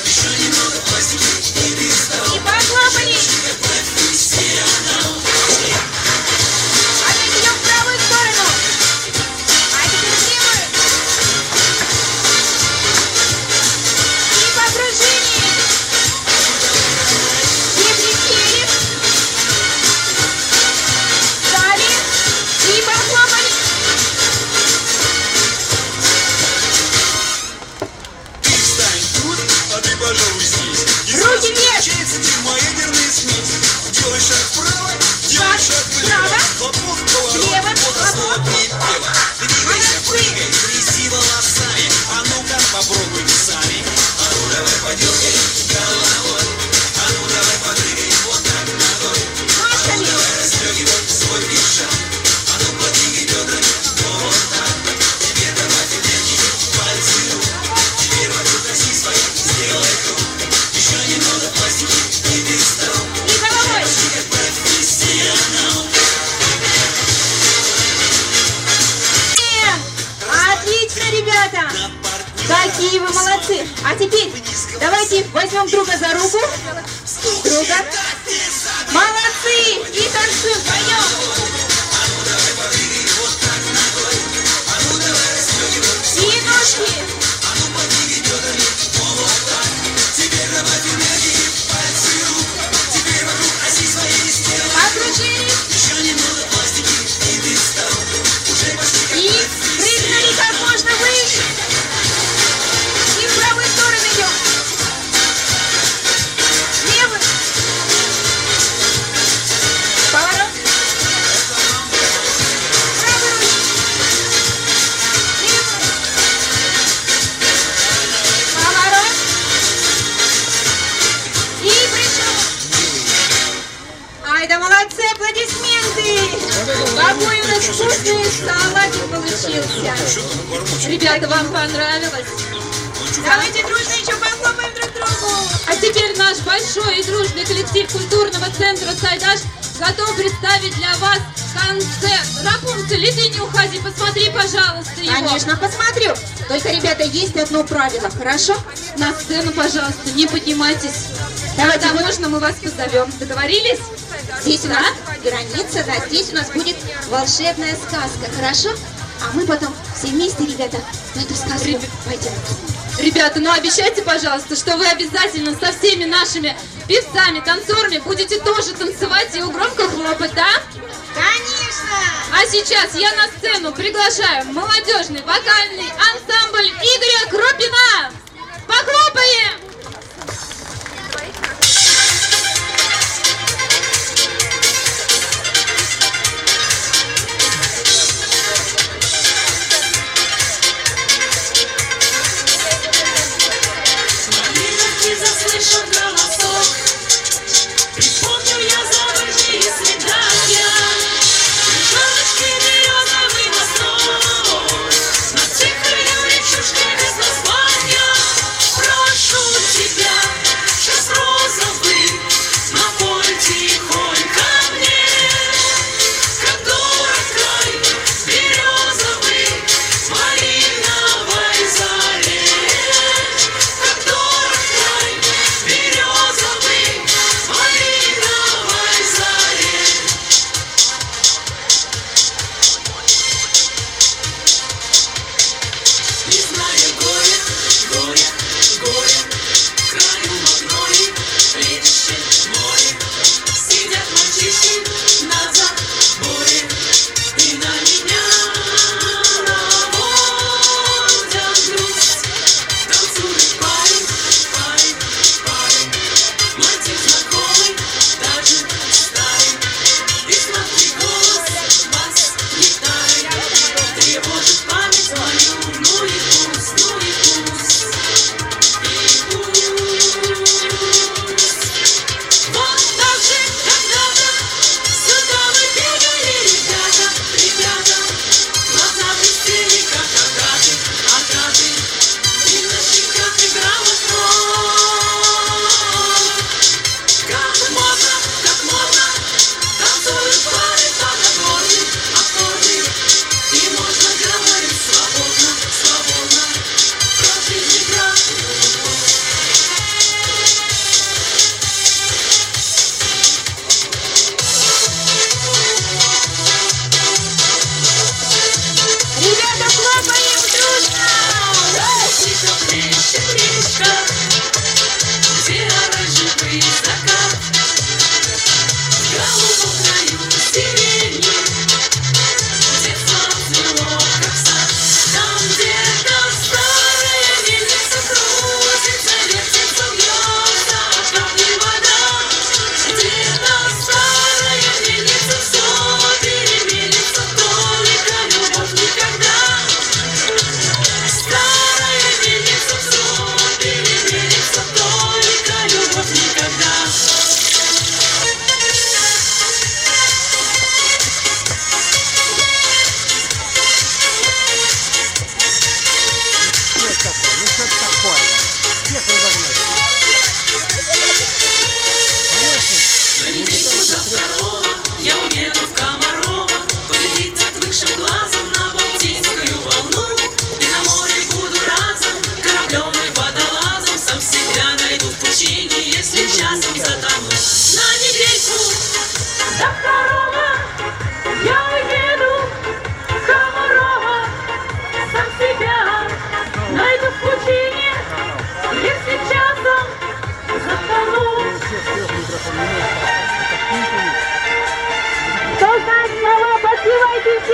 Еще немного пластики и ты стал. И похлопали. Профессионал. Опять идем в правую сторону. А теперь в левую. И покружение. И присели. Встали. И похлопали. Ты встань тут, а ты, пожалуй, здесь. И Руки сразу вверх. получается термоядерная смесь. Делай шаг вправо, делай шаг влево. Вправо. Хлопок, поворот, Влево, вот основа хлопок. припева. Двигайся, Молодцы. прыгай, тряси волосами. А ну-ка, попробуйте сами. А ну давай подергай головой. А ну давай подрыгай вот так ногой. Ножками. Давай расстегивай свой пиджак. А ну подвигай бедрами. Вот так. Теперь добавь энергии, пальцы рук. Теперь вокруг оси своей сделай круг. Еще немного пластики, и ты стал. И головой. Профессионал. Отлично, ребята. Какие вы молодцы. А теперь давайте возьмем друга за руку. Друга. Молодцы. И танцуем вдвоем. И ножки. Покружили. И прыгнули как можно выше. И в правую сторону идем. Левый. Поворот. Правый руч. Левый. Поворот. И пришел. Ай, да молодцы, аплодисменты. Какой у нас вкусный салатик получился. Ребята, вам понравилось? Давайте дружно еще похлопаем друг другу. А теперь наш большой и дружный коллектив культурного центра «Сайдаш» готов представить для вас концерт. Рапунцель, иди не уходи, посмотри, пожалуйста, его. Конечно, посмотрю. Только, ребята, есть одно правило, хорошо? На сцену, пожалуйста, не поднимайтесь. Давайте Когда можно, мы вас позовем. Договорились? здесь у нас граница, да, здесь у нас будет волшебная сказка, хорошо? А мы потом все вместе, ребята, в эту сказку пойдем. Ребята, ну обещайте, пожалуйста, что вы обязательно со всеми нашими певцами, танцорами будете тоже танцевать и громко хлопать, да? Конечно! А сейчас я на сцену приглашаю молодежный вокальный ансамбль Игоря Крупина. Похлопаем! Заслышав голосок, припомню я заводные свидания, кружочки березовый мосток, над тихой речушкой без названия. Прошу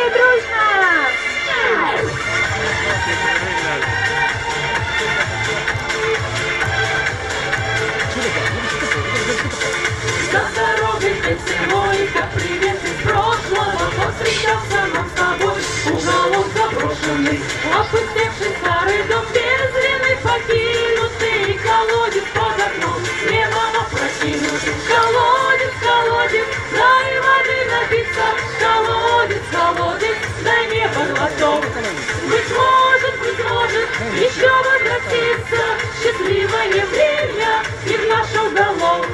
Все дружно! За дорогой ты зимой, как привет из прошлого, повстречался нам с тобой уголок заброшенный, опустевший старый дом, безвинный, покинутый, колодец под окном, с небом опрокинутый. Колодец, колодец, дай воды напиться, колодец, колодец, дай небо глоток. Быть может, еще возвратится счастливое время и в наш уголок.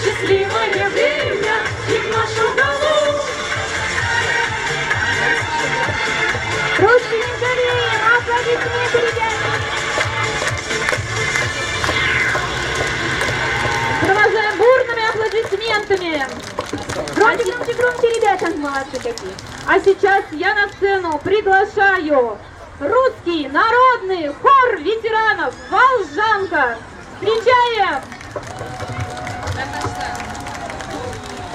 Счастливое время и в наш уголок. Ручки не жалеем, аплодисменты, ребята! Провожаем бурными аплодисментами! Громче, громче, громче, ребята! Молодцы какие! А сейчас я на сцену приглашаю русский народный хор ветеранов «Волжанка». Встречаем!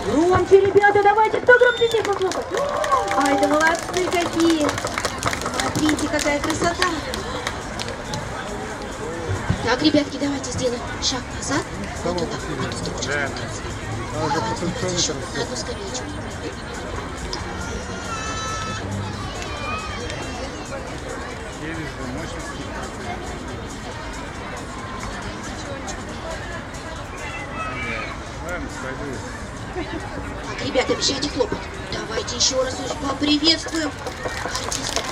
Громче, ребята, давайте, кто громче всех похлопать? Ай, да молодцы какие! Смотрите, какая красота! Так, ребятки, давайте сделаем шаг назад. Вот туда, на эту строчку. Давайте, еще на одну скамеечку. Так, ребята, обещайте хлопать. Давайте еще раз поприветствуем артистов.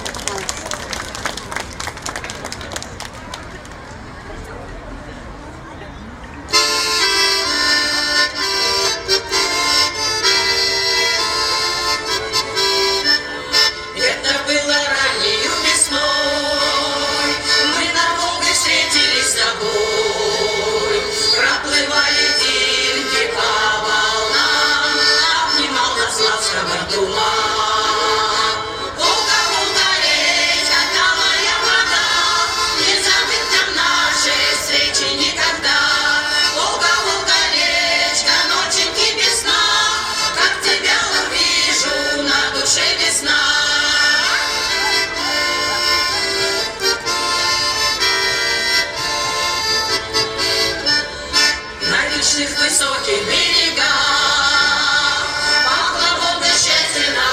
Это было раннею весной, мы на Волге встретились с тобой, проплывали дельки по волнам, обнимал нас ласковый туман. Волга, Волга, речка, талая вода, не забыть нам нашей встречи никогда. Волга, Волга, речка, ноченьки без сна, как тебя увижу, на душе весна. На вечных высоких берегах пахла Волга счастье на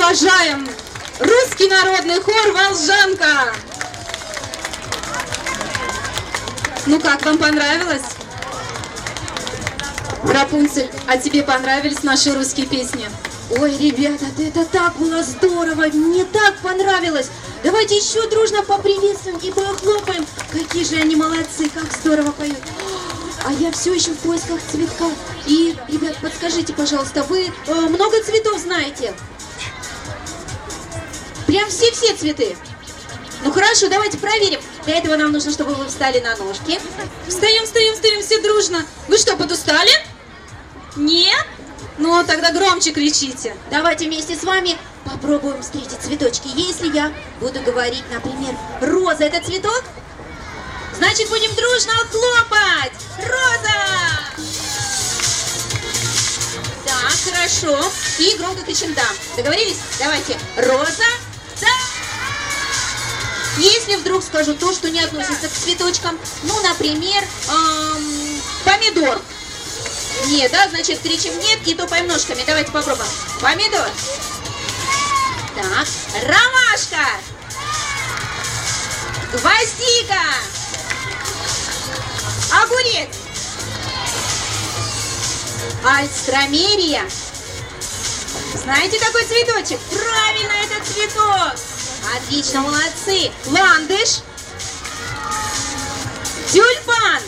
провожаем русский народный хор «Волжанка». Ну как, вам понравилось? Рапунцель, а тебе понравились наши русские песни? Ой, ребята, это так было здорово, мне так понравилось. Давайте еще дружно поприветствуем и похлопаем. Какие же они молодцы, как здорово поют. А я все еще в поисках цветка. И, ребят, подскажите, пожалуйста, вы много цветов знаете? Прям все-все цветы? Ну хорошо, давайте проверим. Для этого нам нужно, чтобы вы встали на ножки. Встаем, встаем, встаем все дружно. Вы что, подустали? Нет? Ну, тогда громче кричите. Давайте вместе с вами попробуем встретить цветочки. Если я буду говорить, например, роза — это цветок, значит, будем дружно хлопать. Роза! Так, хорошо. И громко кричим «да». Договорились? Давайте. Роза. Да! Если вдруг скажу то, что не относится к цветочкам, ну, например, помидор. Нет, да, значит, кричим нет и топаем ножками. Давайте попробуем. Помидор. Так, ромашка. Гвоздика. Огурец. Альстромерия. Знаете такой цветочек? Правильно, это цветок. Отлично, молодцы. Ландыш. Тюльпан.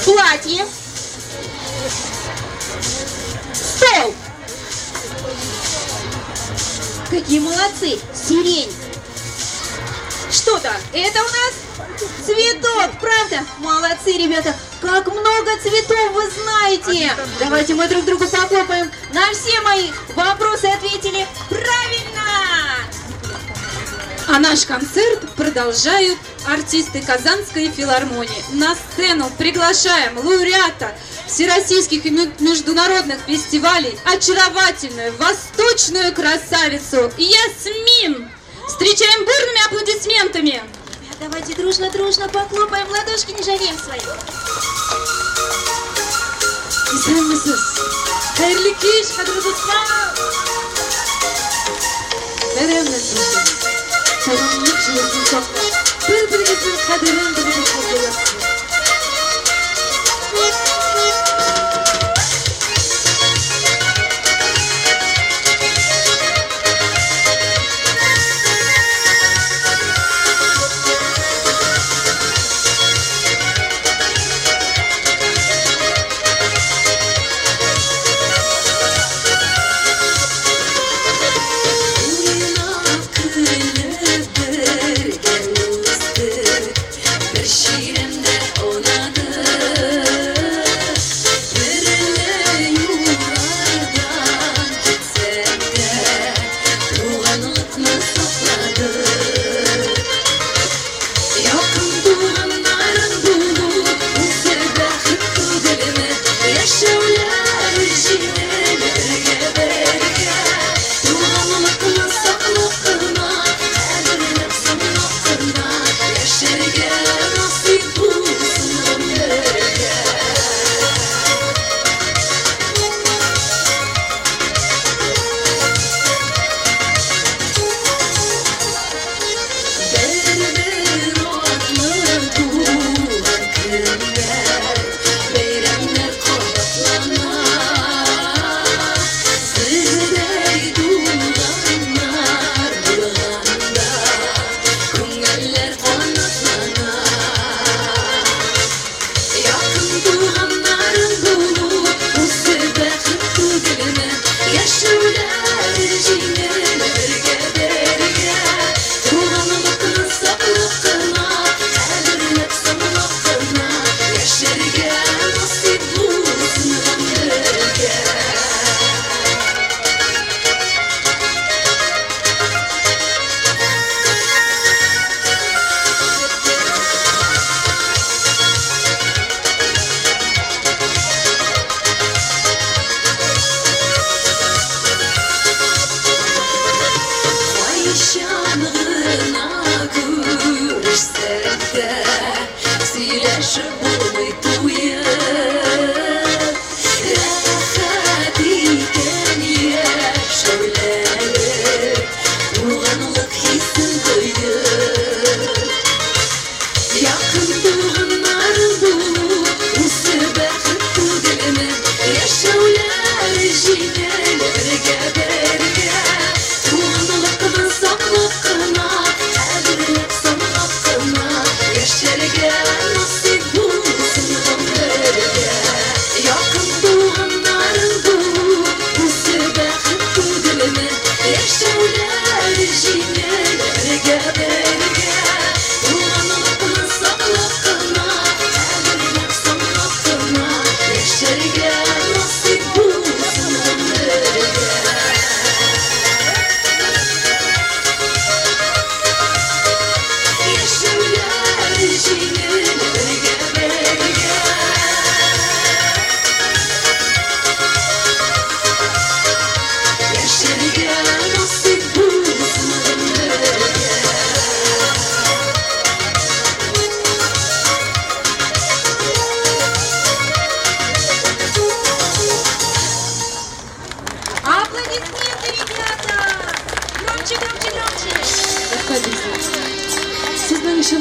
Платье. Стол. Какие молодцы. Сирень. Что-то. Это у нас цветок, правда? Молодцы, ребята. Как много цветов вы знаете. Давайте мы друг другу похлопаем. На все мои вопросы ответили правильно. А наш концерт продолжают артисты Казанской филармонии. На сцену приглашаем лауреата всероссийских и международных фестивалей, очаровательную восточную красавицу Ясмин. Встречаем бурными аплодисментами. Давайте дружно-дружно похлопаем, ладошки не жалеем свои. Hayırlı kış, Hadrat Osman. Veremezsin. Karanlık jilesin çoklar. Birbirinizin kaderini bilip kutlayasın. Şiirinde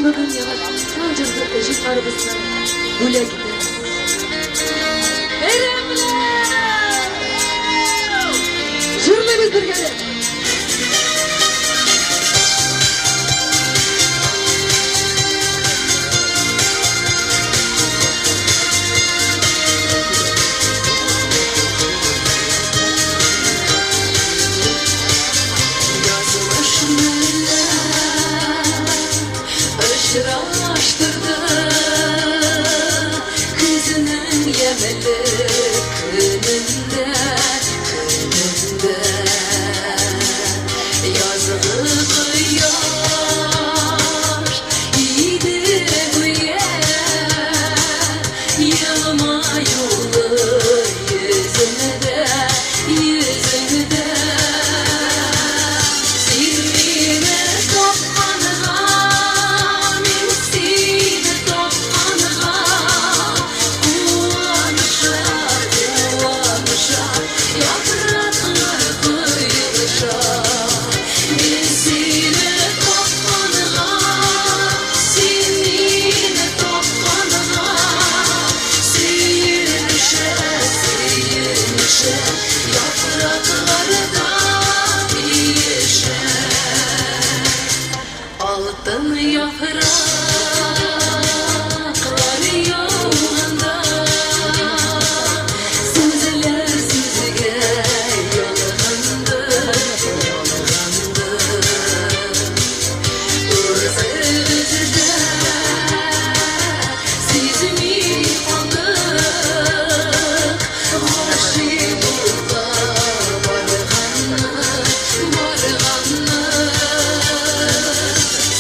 бүгін яғат қанжырды жип арбысына гуля кетер. Жырлыбыз біргелі. Aştırdı kızının yemeli kınında yazılı kıyar iyiydi bu yer yılma yolu yüzünde zirvine toplanığa altın yaprakları yolunda süzüler süzüge yollandı Özüde sizimi aldık Hoşi burada varganı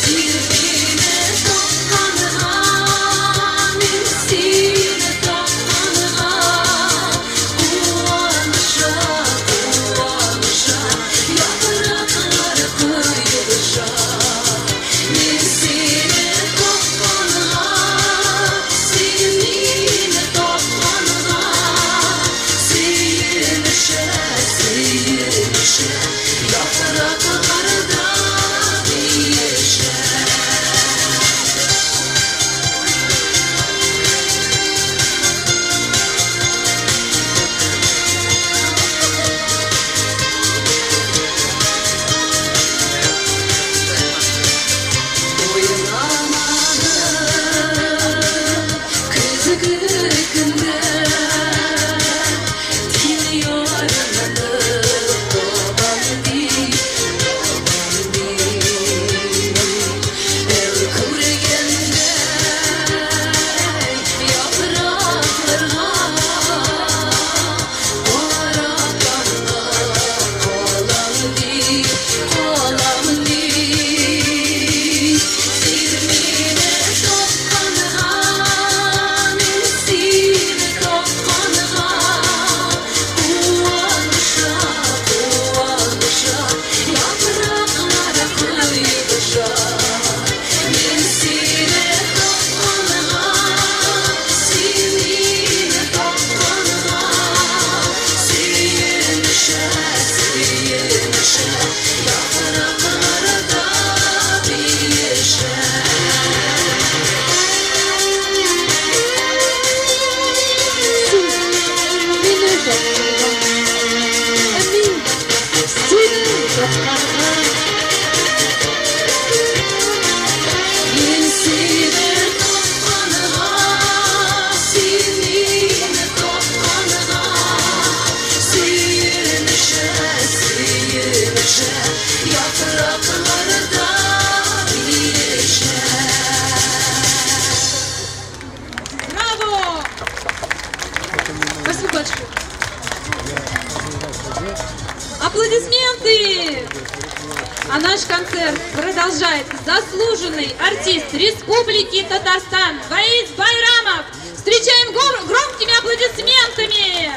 Zirvine toplanığa, mirsine toplanığa Kuvanışa, yapraklar kıyılışa Mirsine toplanığa, sinine toplanığa Seyirmişe, yapraklarda kızı gıkında diliyor anladık babamdi el kurgende yapraklarına orakanla kolamdi zirvine toplanığa mirsine toplanığa kuvanışa yapraklara kıyılışa mirsine toplanığa sinine toplanığa seyirmişe yapraklara da değişer Mirsine toplanığa, sinine toplanığa Seyirmişe, yaprakları da değişer Браво! Спасибо большое. Аплодисменты! А наш концерт продолжает заслуженный артист Республики Татарстан Ваид Байрамов. Встречаем громкими аплодисментами!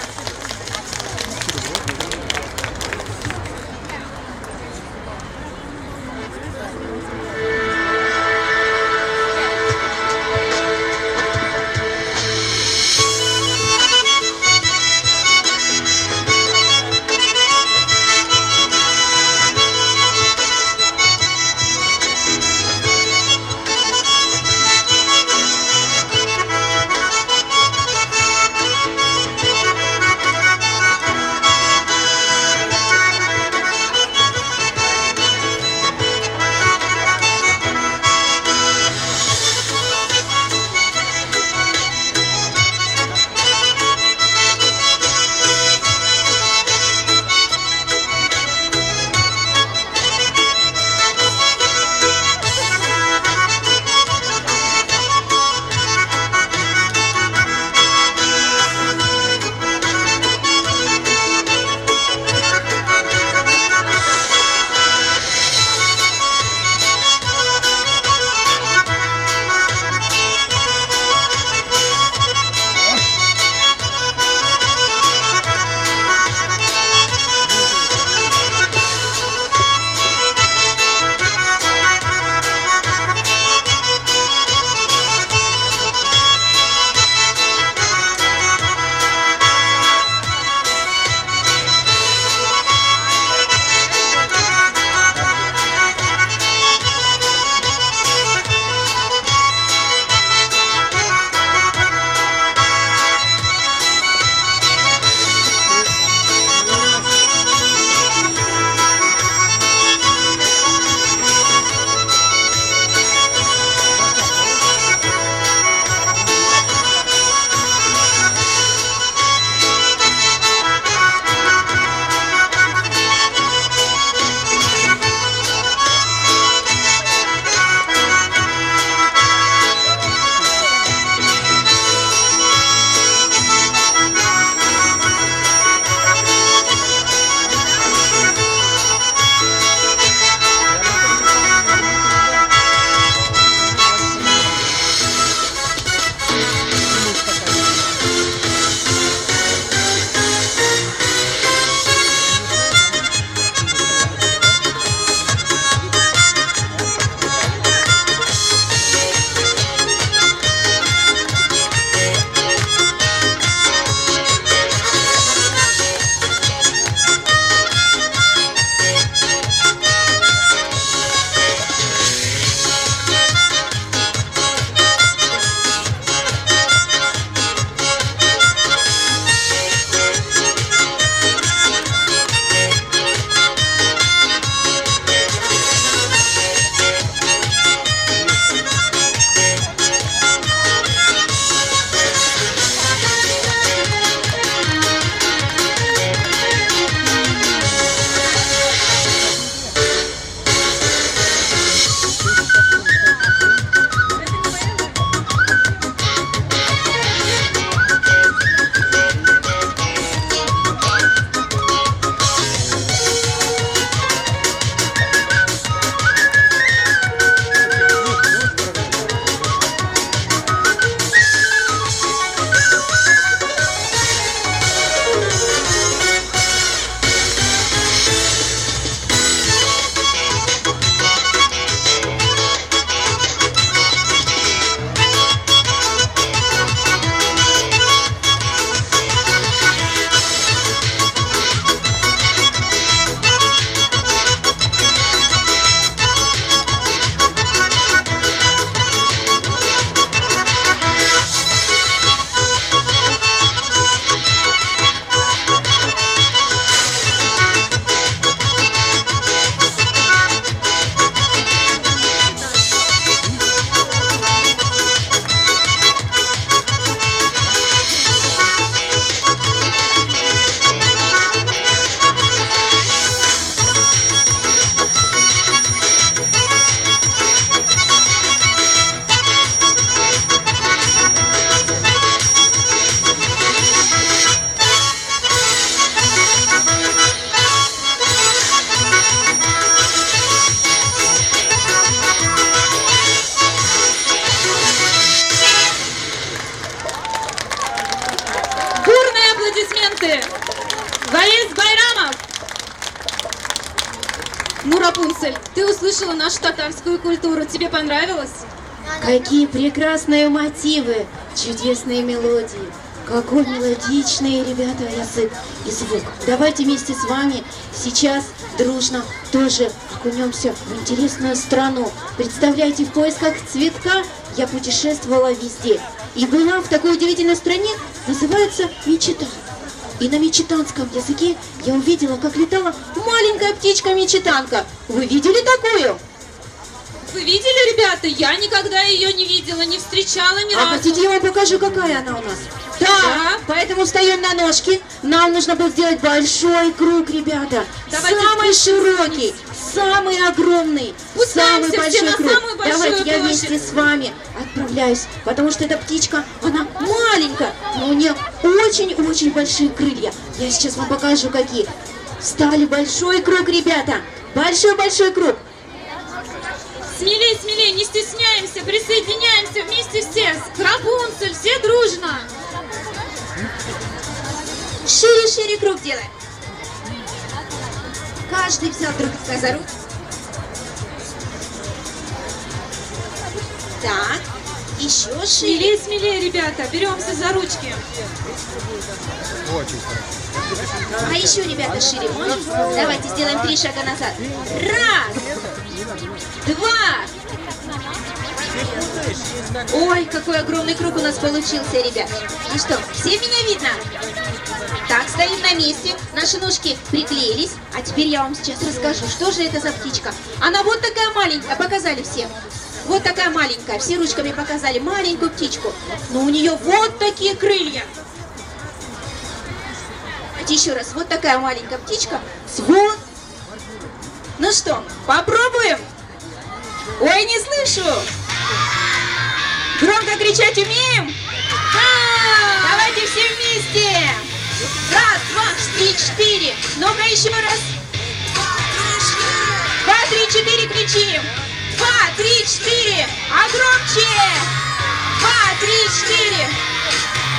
аплодисменты! Борис Байрамов! Ну, Рапунцель, ты услышала нашу татарскую культуру. Тебе понравилось? Какие прекрасные мотивы, чудесные мелодии. Какой мелодичный, ребята, язык и звук. Давайте вместе с вами сейчас дружно тоже окунемся в интересную страну. Представляете, в поисках цветка я путешествовала везде. И была в такой удивительной стране, называется Мечетан. И на мечетанском языке я увидела, как летала маленькая птичка-мечетанка. Вы видели такую? Вы видели, ребята? Я никогда ее не видела, не встречала ни разу. А хотите, я вам покажу, какая она у нас? Да, поэтому встаем на ножки. Нам нужно будет сделать большой круг, ребята. Давайте самый широкий, самый огромный, самый большой круг. Давайте я вместе с вами отправляюсь, потому что эта птичка, она маленькая, но у нее очень-очень большие крылья. Я сейчас вам покажу, какие. Встали большой круг, ребята. Большой-большой круг. Смелей, смелей, не стесняемся, присоединяемся вместе все. Рапунцель, все дружно. Шире-шире круг делаем. Каждый взял друг друга за руку. Так, еще шире. Смелее, смелее, ребята, беремся за ручки. А еще, ребята, шире можем? Давайте сделаем 3 шага назад. 1, 2. Ой, какой огромный круг у нас получился, ребят. Ну что, всем меня видно? Так, стоим на месте, наши ножки приклеились. А теперь я вам сейчас расскажу, что же это за птичка. Она вот такая маленькая, показали всем. Вот такая маленькая, все ручками показали маленькую птичку. Но у нее вот такие крылья. Давайте еще раз, вот такая маленькая птичка. Вот. Ну что, попробуем? Ой, не слышу. Громко кричать умеем? Да! Давайте все вместе. 1, 2, 3, 4. Ну-ка еще раз. 2, 3, 4 кричим. 2, 3, 4. А громче. 2, 3, 4.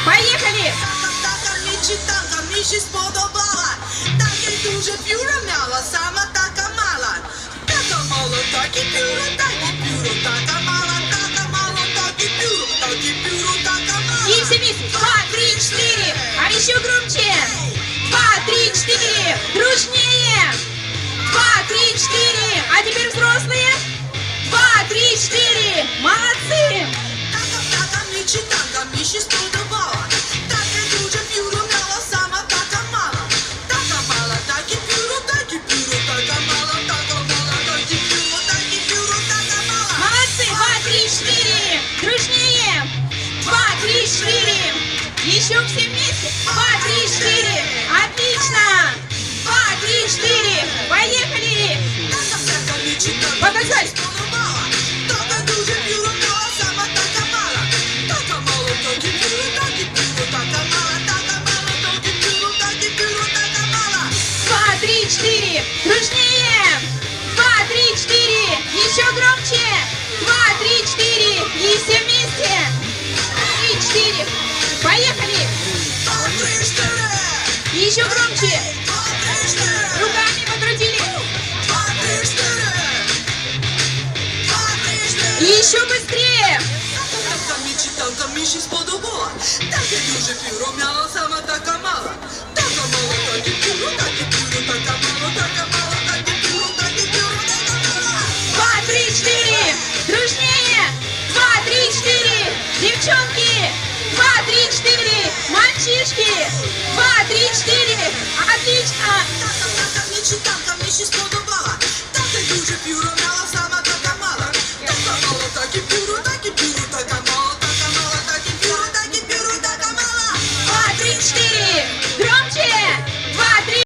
Поехали. Мечетанка mi się spodobała. Takie duże pióro miała, sama taka mała. Taka mała, takie pióro, taka mała, takie pióro, taka mała. И все вместе. 2, 3, 4. А еще громче. 2, 3, 4. Дружнее. 2, 3, 4. А теперь взрослые. 2, 3, 4. Молодцы. Taka mечетанка mi się spodobała. Takie duże pióro miała, sama taka mała. Taka mała, takie pióro, taka mała, takie pióro, taka mała. Молодцы. 2, 3, 4. Дружнее. 2, 3, 4. Еще все вместе. 2, 3, 4. Отлично. 2, 3, 4. Поехали. Taka mечетанка Показать. spodobała. Taka duże pióro miała, sama taka mała. Taka mała, takie pióro, taka mała, takie pióro, taka mała. 2, 3, 4. Дружнее. 2, 3, 4. Еще громче. 2, 3, 4. И все вместе. 3, 4. Поехали. 2, 3, 4. Еще громче. 2, 3, 4. Руками покрутили. 2, 3, 4. 2, 3, 4. И еще быстрее. Taka mечетанка mi się spodobała. Takie duże pióro miała, sama taka